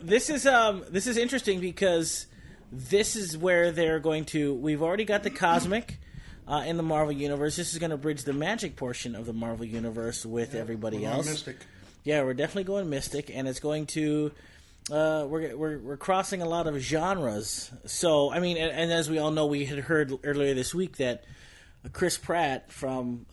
This is interesting because this is where they're going to. We've already got the cosmic in the Marvel universe. This is going to bridge the magic portion of the Marvel universe with everybody else. Mystic. Yeah, we're definitely going mystic, and it's going to. We're crossing a lot of genres. So I mean, and as we all know, we had heard earlier this week that Chris Pratt from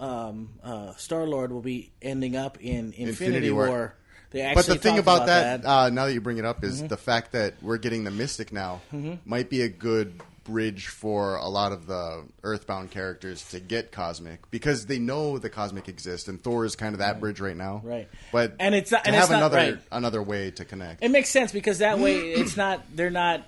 Star-Lord will be ending up in Infinity War. They But actually the thing talked about that, now that you bring it up, is the fact that we're getting the Mystic now might be a good bridge for a lot of the Earthbound characters to get Cosmic because they know the Cosmic exists, and Thor is kind of that bridge right now. Right. But And it's not- to and have it's not right. another way to connect. It makes sense because that way it's not they're not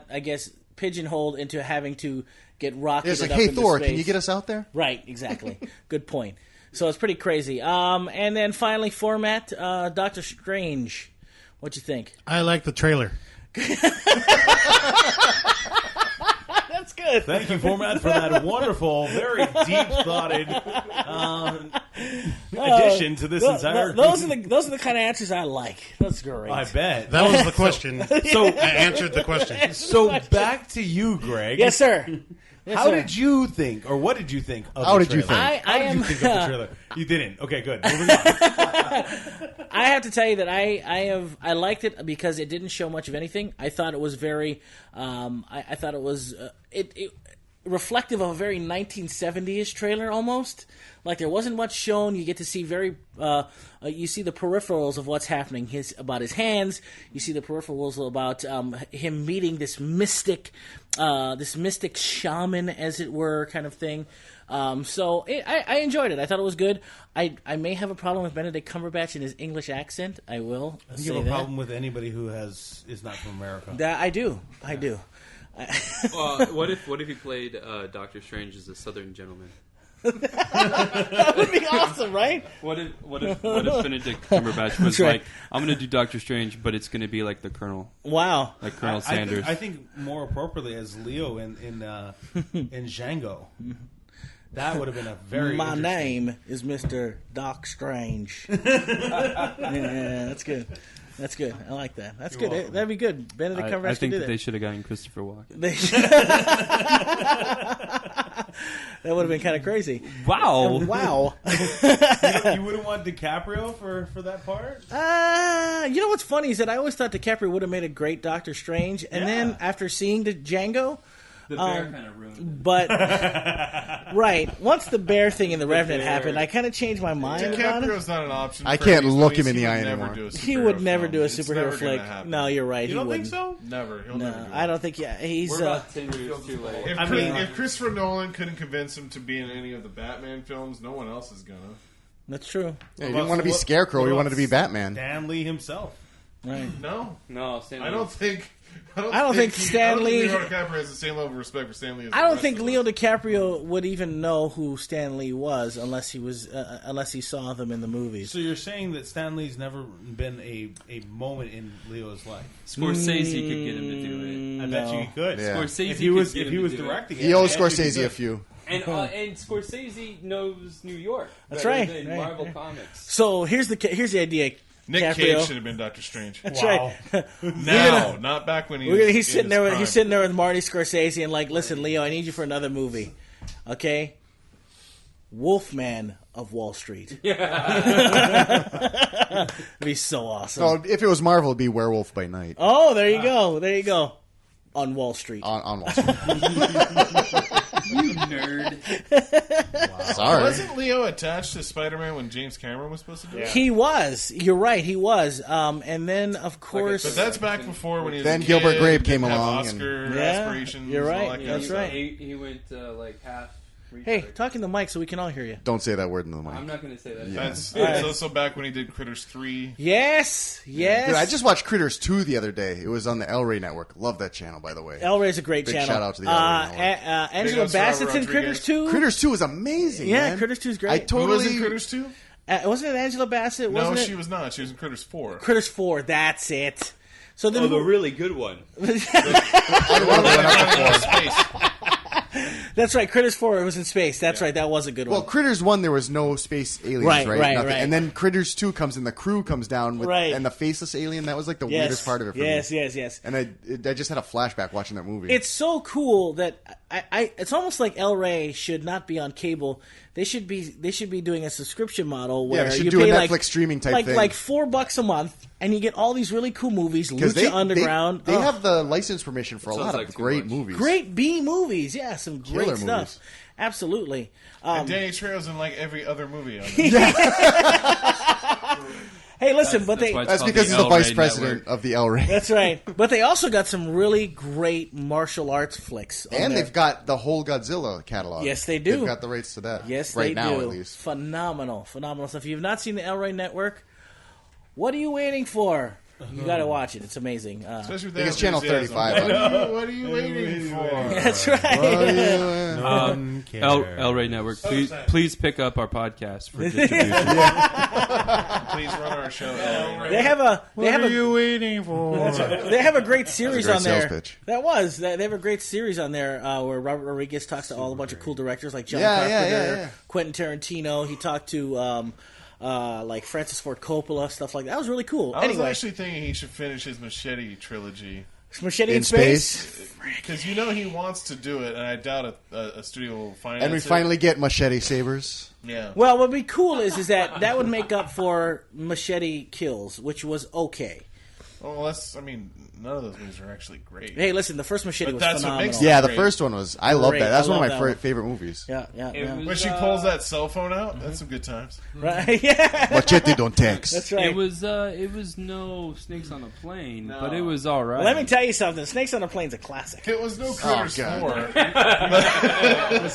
I guess pigeonholed into having to get rocketed It's like, up hey into Thor, space. can you get us out there? Right, exactly. Good point. So it's pretty crazy. And then finally, format Doctor Strange. What'd you think? I like the trailer. That's good. Thank you, Format, for that wonderful, very deep-thoughted addition to this entire. Those are the kind of answers I like. That's great. I bet. That was the question. So, I answered the question. so back to you, Greg. Yes, sir. Yes, How sir. did you think, or what did you think of How the did you trailer? think? I How did you am- think of the trailer? You didn't. Okay, good. Moving on. I have to tell you that I liked it because it didn't show much of anything. I thought it was very I thought it was it reflective of a very 1970s trailer almost. Like there wasn't much shown. You get to see you see the peripherals of what's happening. About his hands. You see the peripherals about him meeting this mystic shaman, as it were, kind of thing. I enjoyed it. I thought it was good. I may have a problem with Benedict Cumberbatch and his English accent. I will say You have a that. problem with anybody who is not from America. That I do. I do. What if he played Doctor Strange as a Southern gentleman? That would be awesome, right? What if Benedict Cumberbatch was right. like, I'm going to do Doctor Strange, but it's going to be like the Colonel, Wow. like Colonel Sanders. I think more appropriately as Leo in Django. That would have been a very My interesting- name is Mr. Doc Strange. Yeah, that's good. That's good. I like that. That's You're good. welcome. That'd be good. Benedict Cumberbatch I think could do that that. they should have gotten Christopher Walken. They should. That would have been kind of crazy. Wow. Wow. You wouldn't want DiCaprio for that part? You know what's funny is that I always thought DiCaprio would have made a great Doctor Strange, and then after seeing the Django, The bear kind of ruined it. but right once the bear thing in the Revenant happened, I kind of changed my mind about it. DiCaprio's not an option. I for can't these look him movies. in the He would eye never anymore. do a He would superhero never film. do a It's superhero never gonna flick. happen. No, you're right. You don't he think wouldn't. so? Never. He'll No, never do it. I don't think. Yeah, he's. We're about 10 years too late. If, I mean- if Christopher Nolan couldn't convince him to be in any of the Batman films, no one else is gonna. That's true. Yeah, he didn't want to be Scarecrow. He wanted to be Batman. Stan Lee himself. Right. No, No, Stanley. I don't think. I don't think Stan Lee- Leonardo DiCaprio has the same level of respect for Stan Lee. As I the don't rest think of Leo us. DiCaprio would even know who Stan Lee was unless he saw them in the movies. So you're saying that Stan Lee's never been a moment in Leo's life? Scorsese could get him to do it. I bet you he could. Yeah. Scorsese If he was could get if him he was to do it. directing it, He owes I bet you Scorsese could. a few. And Scorsese knows New York. That's better right, than right, Marvel right. Comics. So here's the idea. Nick DiCaprio. Cage should have been Doctor Strange. That's Wow. right. Now, not back when he was He's sitting in there. his He's prime. sitting there with Marty Scorsese and like, listen, Leo, I need you for another movie, okay? Wolfman of Wall Street. Yeah, it'd be so awesome. So if it was Marvel, it'd be Werewolf by Night Oh, there you go. There you go. On Wall Street. on Wall Street. You nerd. Sorry. Wasn't Leo attached to Spider-Man when James Cameron was supposed to do it? He was. You're right. He was. And then, of course, But that's back before when he was Then a kid, Gilbert Grape came didn't have along Oscar Yeah, aspirations. you're and all right. that kind That's of right. stuff. He went like half. hey, retard. talk in the mic so we can all hear you. Don't say that word in the mic. I'm not going to say that. That's Right. also back when he did Critters 3. Yes. Yes. Dude, I just watched Critters 2 the other day. It was on the El Rey Network. Love that channel, by the way. El Rey's a great Big channel. shout out to the El Rey Network. Angela ups to Robert Bassett's in Rodriguez. Critters 2. Critters 2 is amazing, Yeah, man. Critters 2 is great. I Who totally... was in Critters 2? Wasn't it Angela Bassett? No, Wasn't it? she was not. She was in Critters 4. Critters 4. That's it. So then, Oh, the really good one. that's right. Critters 4. It was in space. That's right. That was a good Well, one. Critters 1, there was no space aliens, Right, right? right, Nothing. right. And then Critters 2 comes and the crew comes down with, Right. and the faceless alien. That was like the Yes. weirdest part of it for yes, me. yes. And I just had a flashback watching that movie. It's so cool that it's almost like El Rey should not be on cable. They should be doing a subscription model where they should you do a pay Netflix streaming type thing. like $4 a month, and you get all these really cool movies. because Lucha Underground. They Oh, have the license permission for a Sounds lot like of too great much. movies. great B movies. Yeah, some great Killer stuff. movies. Absolutely. And Danny Trejo's in like every other movie on it. Hey, listen, but That's they. why it's That's called because he's the El vice Rey president Network. of the El Rey. That's right. But they also got some really great martial arts flicks. on And there. they've got the whole Godzilla catalog. Yes, they do. They've got the rights to that. Yes, right they now do. at least. Phenomenal stuff. If you've not seen the El Rey Network, what are you waiting for? You got to watch it. It's amazing. Especially with I think it's that channel enthusiasm. 35. What are you waiting for? That's right. None care. El Rey Network, please pick up our podcast for distribution. Please run our show. El Rey. They have a waiting for? they have a great series great on there. sales pitch. They have a great series on there where Robert Rodriguez talks to all a bunch of cool directors like John Yeah, Carpenter, yeah. Quentin Tarantino. He talked to like Francis Ford Coppola, stuff like that. That was really cool. I was Anyway, actually thinking he should finish his Machete trilogy. Machete In in Space. Because you know he wants to do it, and I doubt a studio will finance it. And we finally get machete sabers. Yeah. Well, what would be cool is that would make up for Machete Kills, which was okay. Well, none of those movies are actually great. Hey, listen, the first Machete But was that's what phenomenal. makes it Yeah, the Great. first one was. I love Great. that. That's I one love of that my one. favorite movies. Yeah. When she pulls that cell phone out, that's some good times. Right? Yeah. Machete don't text. That's right. It was no Snakes on a Plane, but it was all right. Let me tell you something. Snakes on a Plane's a classic. It was no Critters God. 4.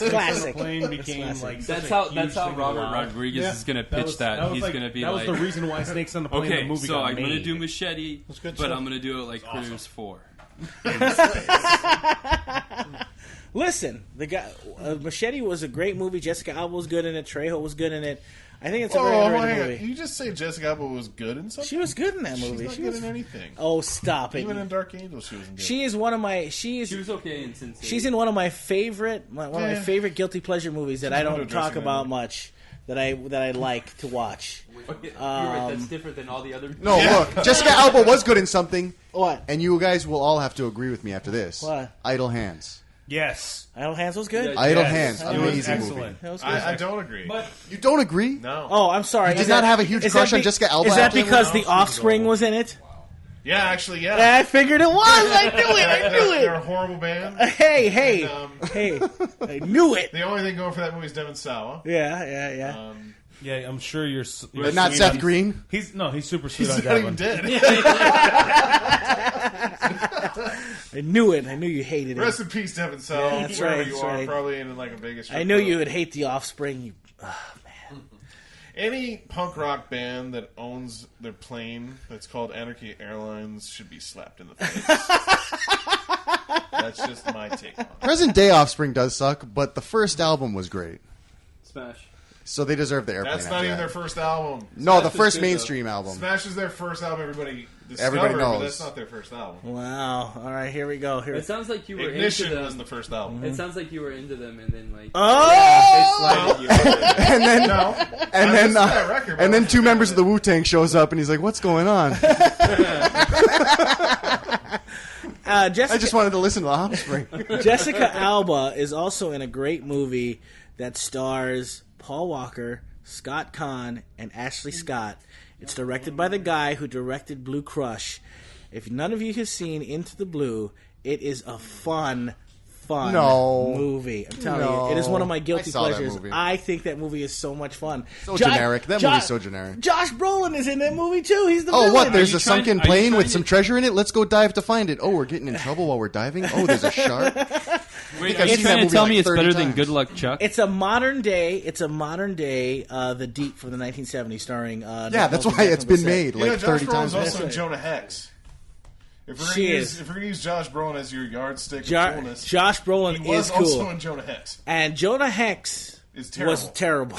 Classic. Plane became Classic. like That's such a how huge thing Robert around. Rodriguez Yeah. is going to pitch that. was He's like- going to be that like, was the reason why Snakes on the Plane the okay, movie so got I'm going to made. do Machete, good but stuff. I'm going to do it like Critters 4. Listen, the guy Machete was a great movie. Jessica Alba was good in it. Trejo was good in it. I think it's a very Oh, underrated hang on. movie. You just say Jessica Alba was good in something? She was good in that She's movie. not She good was. in anything. Oh, stop it! Even in Dark Angel, she wasn't good. She is one of my. She is. She was okay in Sin City. She's in one of my favorite. One of my Yeah. favorite guilty pleasure movies that I don't window talk dressing about movie. much. That I like to watch. You're right, that's different than all the other. No, look, Jessica Alba was good in something, What? and you guys will all have to agree with me after this. What? Idle Hands. Yes. Idle Hands was good. Yeah. Idle Yes. Hands, It was amazing movie. excellent. That was good. I don't agree. But You don't agree? No. Oh, I'm sorry. You did Is not that- have a huge is crush that on Jessica Alba Is that after that because movie? The Offspring was in it? Yeah, actually, yeah. I figured it was. I knew it. I knew They're a it. horrible band. Hey, hey, And, hey! I knew it. the only thing going for that movie is Devin Sawa. Yeah. yeah, I'm sure you're But not sweet Seth on- Green. He's super sweet He's on not even Devin. dead. I knew it. I knew you hated it. Rest in peace, Devin Sawa. Yeah, that's Wherever right, you that's are, right. probably in like a Vegas. I knew you would hate The Offspring. You, Any punk rock band that owns their plane that's called Anarchy Airlines should be slapped in the face. That's just my take on it. Present Day Offspring does suck, but the first album was great. Smash. So they deserve the airplane. That's not after even that. their first album. No, the Smash is first good, mainstream album. Smash is their first album. Everybody Everybody Discover, knows. but that's not their first album. Wow. All right, here we go. It sounds like you were Ignition into was them. the first album. It sounds like you were into them, and then like Oh! they slided you. And then, No. and then, that record, and but- then two members of the Wu-Tang shows up, and he's like, "What's going on?" I Jessica, just wanted to listen to the Offspring. Jessica Alba is also in a great movie that stars Paul Walker, Scott Conn, and Ashley Scott. It's directed by the guy who directed Blue Crush. If none of you have seen Into the Blue, it is a fun movie. I'm telling you, it is one of my guilty I saw that pleasures. movie. I think that movie is so much fun. So generic. That movie's so generic. Josh Brolin is in that movie too. He's the Oh, villain. what? There's you a sunken trying- are you plane trying with to- some treasure in it. Let's go dive to find it. Oh, we're getting in trouble while we're diving. Oh, there's a shark. Wait, I've are you seen that trying to movie tell like me it's 30 better than times. Good Luck Chuck? It's a modern day. The Deep from the 1970s, starring. Yeah, that's why it's been made You know, like Josh 30 Brolin's times. also in That's Jonah Hex. If we're She gonna is. use Josh Brolin as your yardstick of coolness, Josh Brolin he was is cool, also in Jonah Hex. and Jonah Hex It's terrible. was terrible.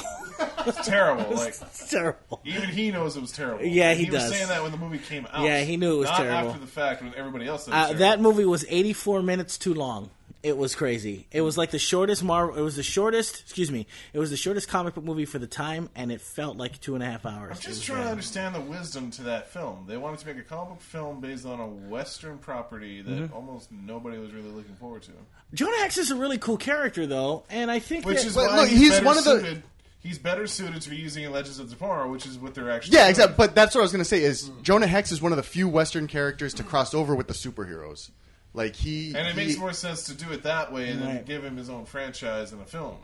It's terrible. Like It's terrible. even he knows it was terrible. Yeah, And he he does. was saying that when the movie came out. Yeah, he knew it was not terrible. after the fact when everybody else said it was terrible. That movie was 84 minutes too long. It was crazy. It was like the shortest Marvel. It was the shortest. Excuse me. It was the shortest comic book movie for the time, and it felt like 2.5 hours. I'm just trying to understand the wisdom to that film. They wanted to make a comic book film based on a Western property that Mm-hmm. almost nobody was really looking forward to. Jonah Hex is a really cool character, though, and I think Which that, is But why look, he's he's better one of the- suited. He's better suited to be using in Legends of Tomorrow, which is what they're actually Yeah, doing. exactly. But that's what I was going to say is Jonah Hex is one of the few Western characters to cross over with the superheroes. Like And it makes more sense to do it that way and then Right. give him his own franchise in a film.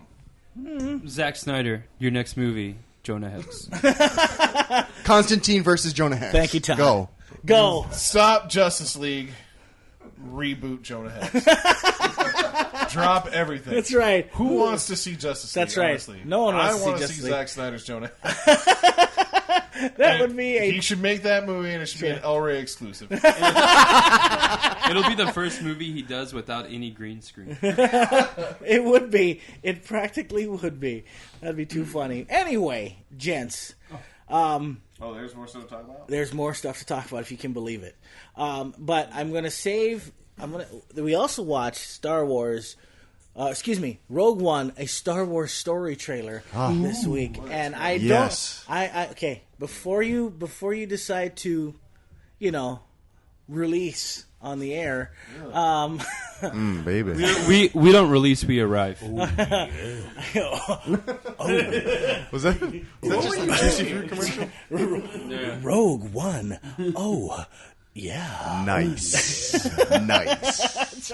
Zack Snyder, your next movie, Jonah Hex. Constantine versus Jonah Hex. Thank you, Todd. Go. Stop Justice League. Reboot Jonah Hex. Drop everything. That's right. Who wants to see Justice League? That's right. Honestly? No one wants to see I want Justice see League. Zack Snyder's Jonah Hex. That would be He a. should make that movie, and it should be an El-Ray exclusive. It'll be the first movie he does without any green screen. It would be. It practically would be. That'd be too funny. Anyway, gents. Oh, there's more stuff to talk about? There's more stuff to talk about if you can believe it. But I'm going to save. We also watched Star Wars. Rogue One, a Star Wars story trailer this week, and I Yes. don't. I okay. Before you decide to, release on the air. Baby. We don't release, we arrive. Was that just a Juicy Fruit commercial? Rogue One. Oh, yeah. Nice. Nice. That's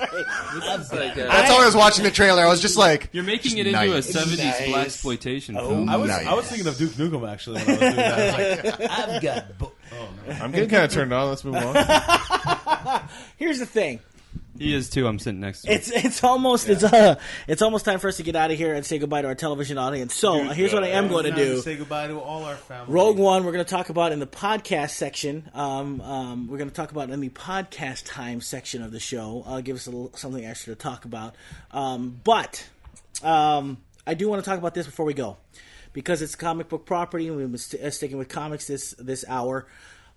right. That's how I was watching the trailer. I was just like, You're making it nice. into a 70s Nice. blaxploitation film. I was Nice. thinking of Duke Nukem actually when I was doing that. I was like, I've got. I'm getting kind of turned on. Let's move on. Here's the thing. He is too. I'm sitting next to him. It's almost time for us to get out of here and say goodbye to our television audience. So here's what I am going to Time to do. say goodbye to all our family. Rogue One, we're going to talk about in the podcast section. We're going to talk about in the podcast time section of the show. Give us something extra to talk about. But I do want to talk about this before we go, because it's comic book property and we've been sticking with comics this hour.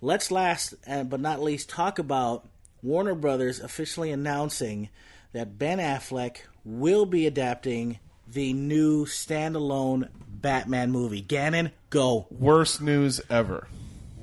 Let's last but not least talk about Warner Brothers officially announcing that Ben Affleck will be adapting the new standalone Batman movie. Gannon, go. Worst news ever.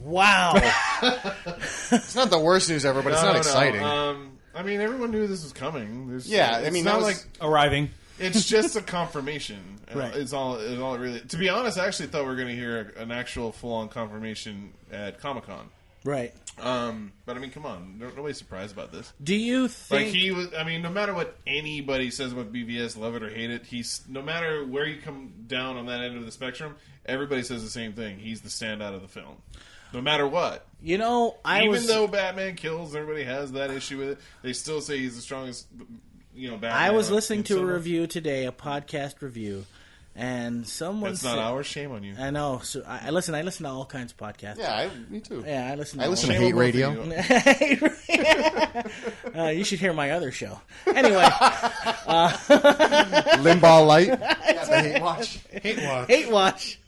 Wow. it's not the worst news ever, but it's not exciting. I mean, everyone knew this was coming. Yeah, I it's mean, not that was- like arriving. it's just a confirmation. Right. It's all it really. To be honest, I actually thought we were going to hear an actual full-on confirmation at Comic-Con. Right. But I mean, come on, nobody's surprised about this. Do you think... Like he was. I mean, no matter what anybody says about BVS, love it or hate it, he's no matter where you come down on that end of the spectrum, everybody says the same thing. He's the standout of the film, no matter what. Even though Batman kills, everybody has that issue with it. They still say he's the strongest. Batman. I was listening to a silver. review today, a podcast review, and someone That's said... not ours. Shame on you. I know. So I listen to all kinds of podcasts. Yeah, me too. Yeah, I listen to I all listen to Shame Hate on both of Radio. you. You should hear my other show. Anyway, Limbaugh Light. Yeah, the Hate Watch. Hate watch. Hate Watch.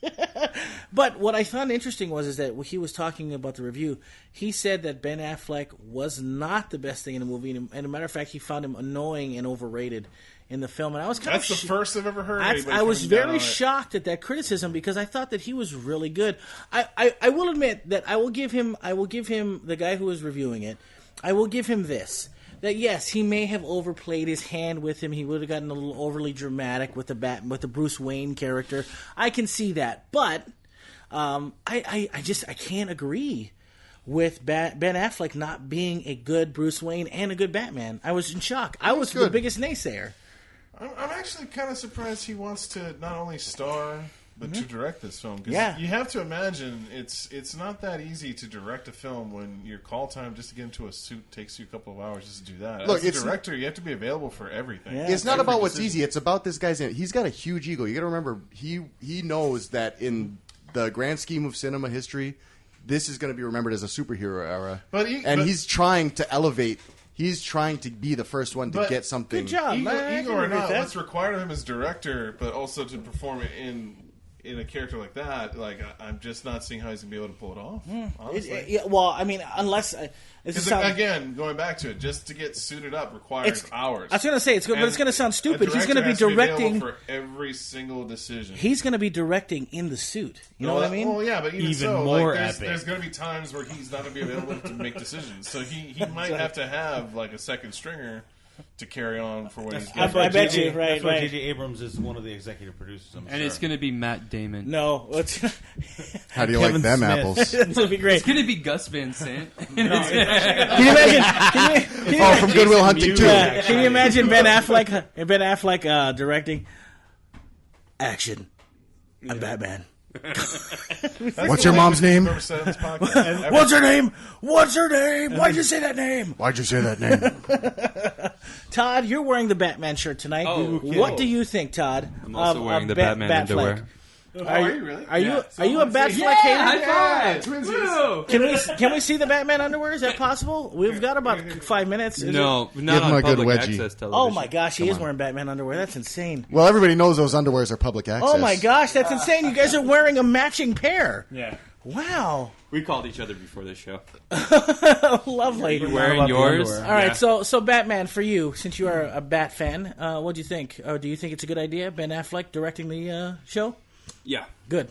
But what I found interesting is that when he was talking about the review, he said that Ben Affleck was not the best thing in the movie, and as a matter of fact, he found him annoying and overrated in the film. And I was kind That's the first I've ever heard. I was very shocked at that criticism because I thought that he was really good. I will admit that I will give him the guy who was reviewing it. I will give him this. That yes, he may have overplayed his hand with him. He would have gotten a little overly dramatic with the Bruce Wayne character. I can see that, but I can't agree with Ben Affleck not being a good Bruce Wayne and a good Batman. I was in shock. I was the biggest naysayer. I'm actually kind of surprised he wants to not only star but to direct this film. Because you have to imagine it's not that easy to direct a film when your call time just to get into a suit takes you a couple of hours just to do that. Look, as a director, you have to be available for everything. Yeah. It's not about what's easy. It's about this guy's. He's got a huge ego. You got to remember, he knows that in the grand scheme of cinema history, this is going to be remembered as a superhero era. He's trying to elevate. He's trying to be the first one to get something. Good job, ego or not, what's required of him as director, but also to perform it in a character like that, like I'm just not seeing how he's gonna be able to pull it off. Honestly, well, I mean, unless again, going back to it, just to get suited up requires hours. I was gonna say it's good, but it's gonna sound stupid. He's gonna be directing for every single decision. He's gonna be directing in the suit. You know what I mean? Well, yeah, but even so, more there's gonna be times where he's not gonna be available to make decisions. So he might have to have like a second stringer to carry on for what he's doing. I bet you, right? That's why J.J. Abrams is one of the executive producers. It's going to be Matt Damon. No. How do you like them apples? This will be great. It's going to be Gus Van Sant. Can you imagine? From Good Will Hunting 2. Can you imagine Ben Affleck directing action? I'm Batman. What's your mom's name? What's her name? What's her name? Why'd you say that name? Why'd you say that name? Todd, you're wearing the Batman shirt tonight. Oh, cool. What do you think, Todd? I'm also wearing the Batman underwear. Are you really? Are you a Batfleck hater? High five! Can we see the Batman underwear? Is that possible? We've got about 5 minutes. No, not Give him on a good public wedgie. access television. Oh my gosh, he is wearing Batman underwear. That's insane. Well, everybody knows those underwears are public access. Oh my gosh, that's insane. You guys are wearing a matching pair. Yeah. Wow. We called each other before this show. Lovely. You're wearing yours? All right, so Batman, for you, since you are a Bat fan, what do you think? Do you think it's a good idea, Ben Affleck directing the show? Yeah. Good.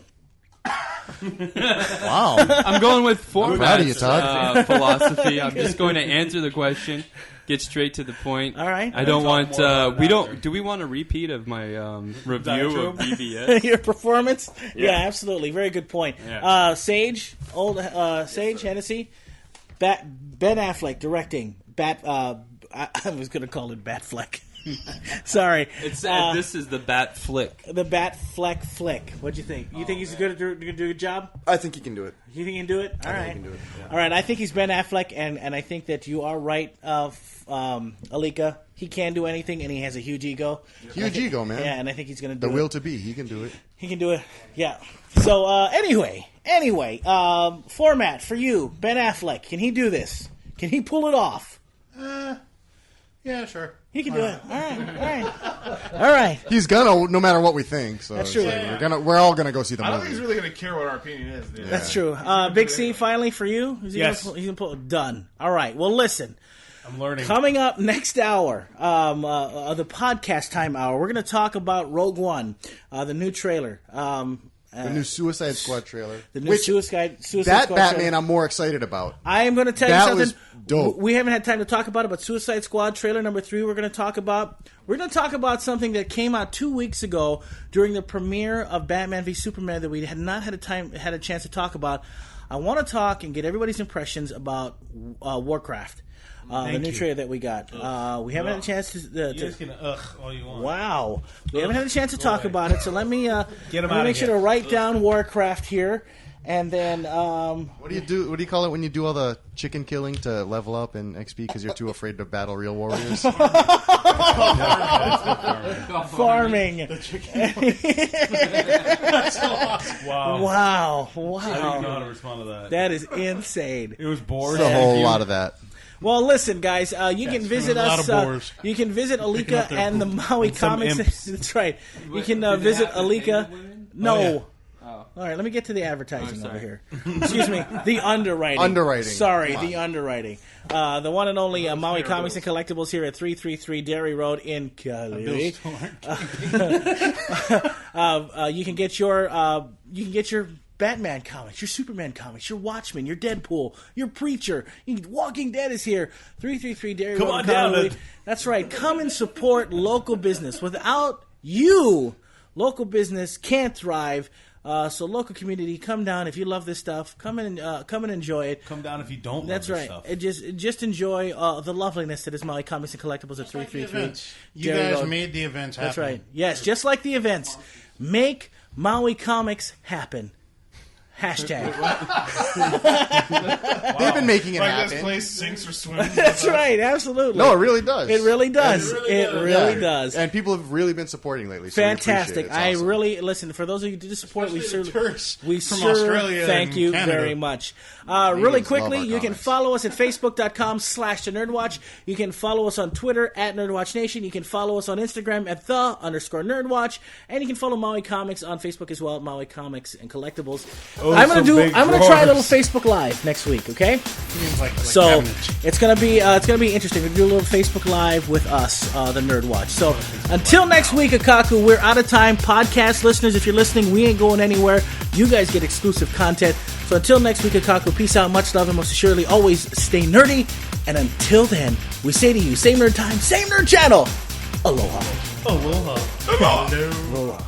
Wow. I'm going with proud of you, format philosophy. I'm just going to answer the question, get straight to the point. All right. I don't want. Do we want a repeat of my review of BVS? Your performance? Yeah, absolutely. Very good point. Yeah. Sage Hennessy, Ben Affleck directing I was going to call it Batfleck. Sorry. This is the Bat Flick. The Batfleck flick. What'd you think? You think he's going to do a good job? I think he can do it. You think he can do it? All right. He can do it. Yeah. All right. I think he's Ben Affleck, and I think that you are right, Alika. He can do anything, and he has a huge ego. Huge ego, man. Yeah, and I think he's going to do The it. will to be. He can do it. He can do it. Yeah. So anyway, format for you, Ben Affleck. Can he do this? Can he pull it off? Yeah, sure. He can do it. All right. He's gonna, no matter what we think. So That's true. We're all gonna go see the I don't movie. think he's really going to care what our opinion is. Dude. That's true. Big C, finally for you. Yes. He's gonna pull it. Done. All right. Well, listen. I'm learning. Coming up next hour, the podcast time hour, we're going to talk about Rogue One, the new trailer. The new Suicide Squad trailer. The new Suicide Squad Batman trailer. I'm more excited about. I am going to tell you That something. was dope. We haven't had time to talk about it, but Suicide Squad trailer number 3 we're going to talk about. We're going to talk about something that came out 2 weeks ago during the premiere of Batman v Superman that we had not had a chance to talk about. I want to talk and get everybody's impressions about Warcraft. The new trailer that we got. We haven't had a chance to You're just going to all you want. Wow. We haven't had a chance to talk about it, so let me make sure here. to write down Warcraft here. And then... What do you do? What do you call it when you do all the chicken killing to level up in XP because you're too afraid to battle real warriors? farming. Wow. Wow. I don't know how to respond to that. That is insane. It was bored. There's a whole lot of that. Well, listen, guys. You can visit a lot us. of boars. You can visit Alika and the Maui and some Comics. imps. That's right. You can Did they visit have the Alika. penguin? No. Oh, All right, let me get to the advertising over here. Excuse me, the underwriting. Underwriting. Sorry, the underwriting. The one and only Maui Comics and Collectibles here at 333 Dairy Road in Cali. You can get your Batman comics, your Superman comics, your Watchmen, your Deadpool, your Preacher. Walking Dead is here. 333 Dairy Road in Cali. That's right. Come and support local business. Without you, local business can't thrive. So local community, come down if you love this stuff. Come and enjoy it. Come down if you don't. That's love right. This stuff. Just enjoy the loveliness that is Maui Comics and Collectibles at 333. You guys made the events happen. That's right. Yes, just like the events, make Maui Comics happen. Hashtag. They've been making it Like happen. this place sinks or swims. That's right. Absolutely. No, it really does. It really does. It really Yeah. does. And people have really been supporting lately. So Fantastic. We appreciate it. It's awesome. Listen, for those of you who did support, we Especially the sure tourists from Australia thank and you Canada. very much. Really love quickly, our you can comics. follow us at facebook.com/TheNerdWatch. You can follow us on Twitter at NerdWatchNation. You can follow us on Instagram at _NerdWatch. And you can follow Maui Comics on Facebook as well at Maui Comics and Collectibles. I'm gonna try a little Facebook Live next week, okay? So cabinets. it's gonna be interesting. We do a little Facebook Live with us, the NerdWatch. So until next week, Akaku, we're out of time. Podcast listeners, if you're listening, we ain't going anywhere. You guys get exclusive content. So until next week, Akaku, peace out, much love, and most assuredly, always stay nerdy. And until then, we say to you, same nerd time, same nerd channel. Aloha. Aloha. Aloha.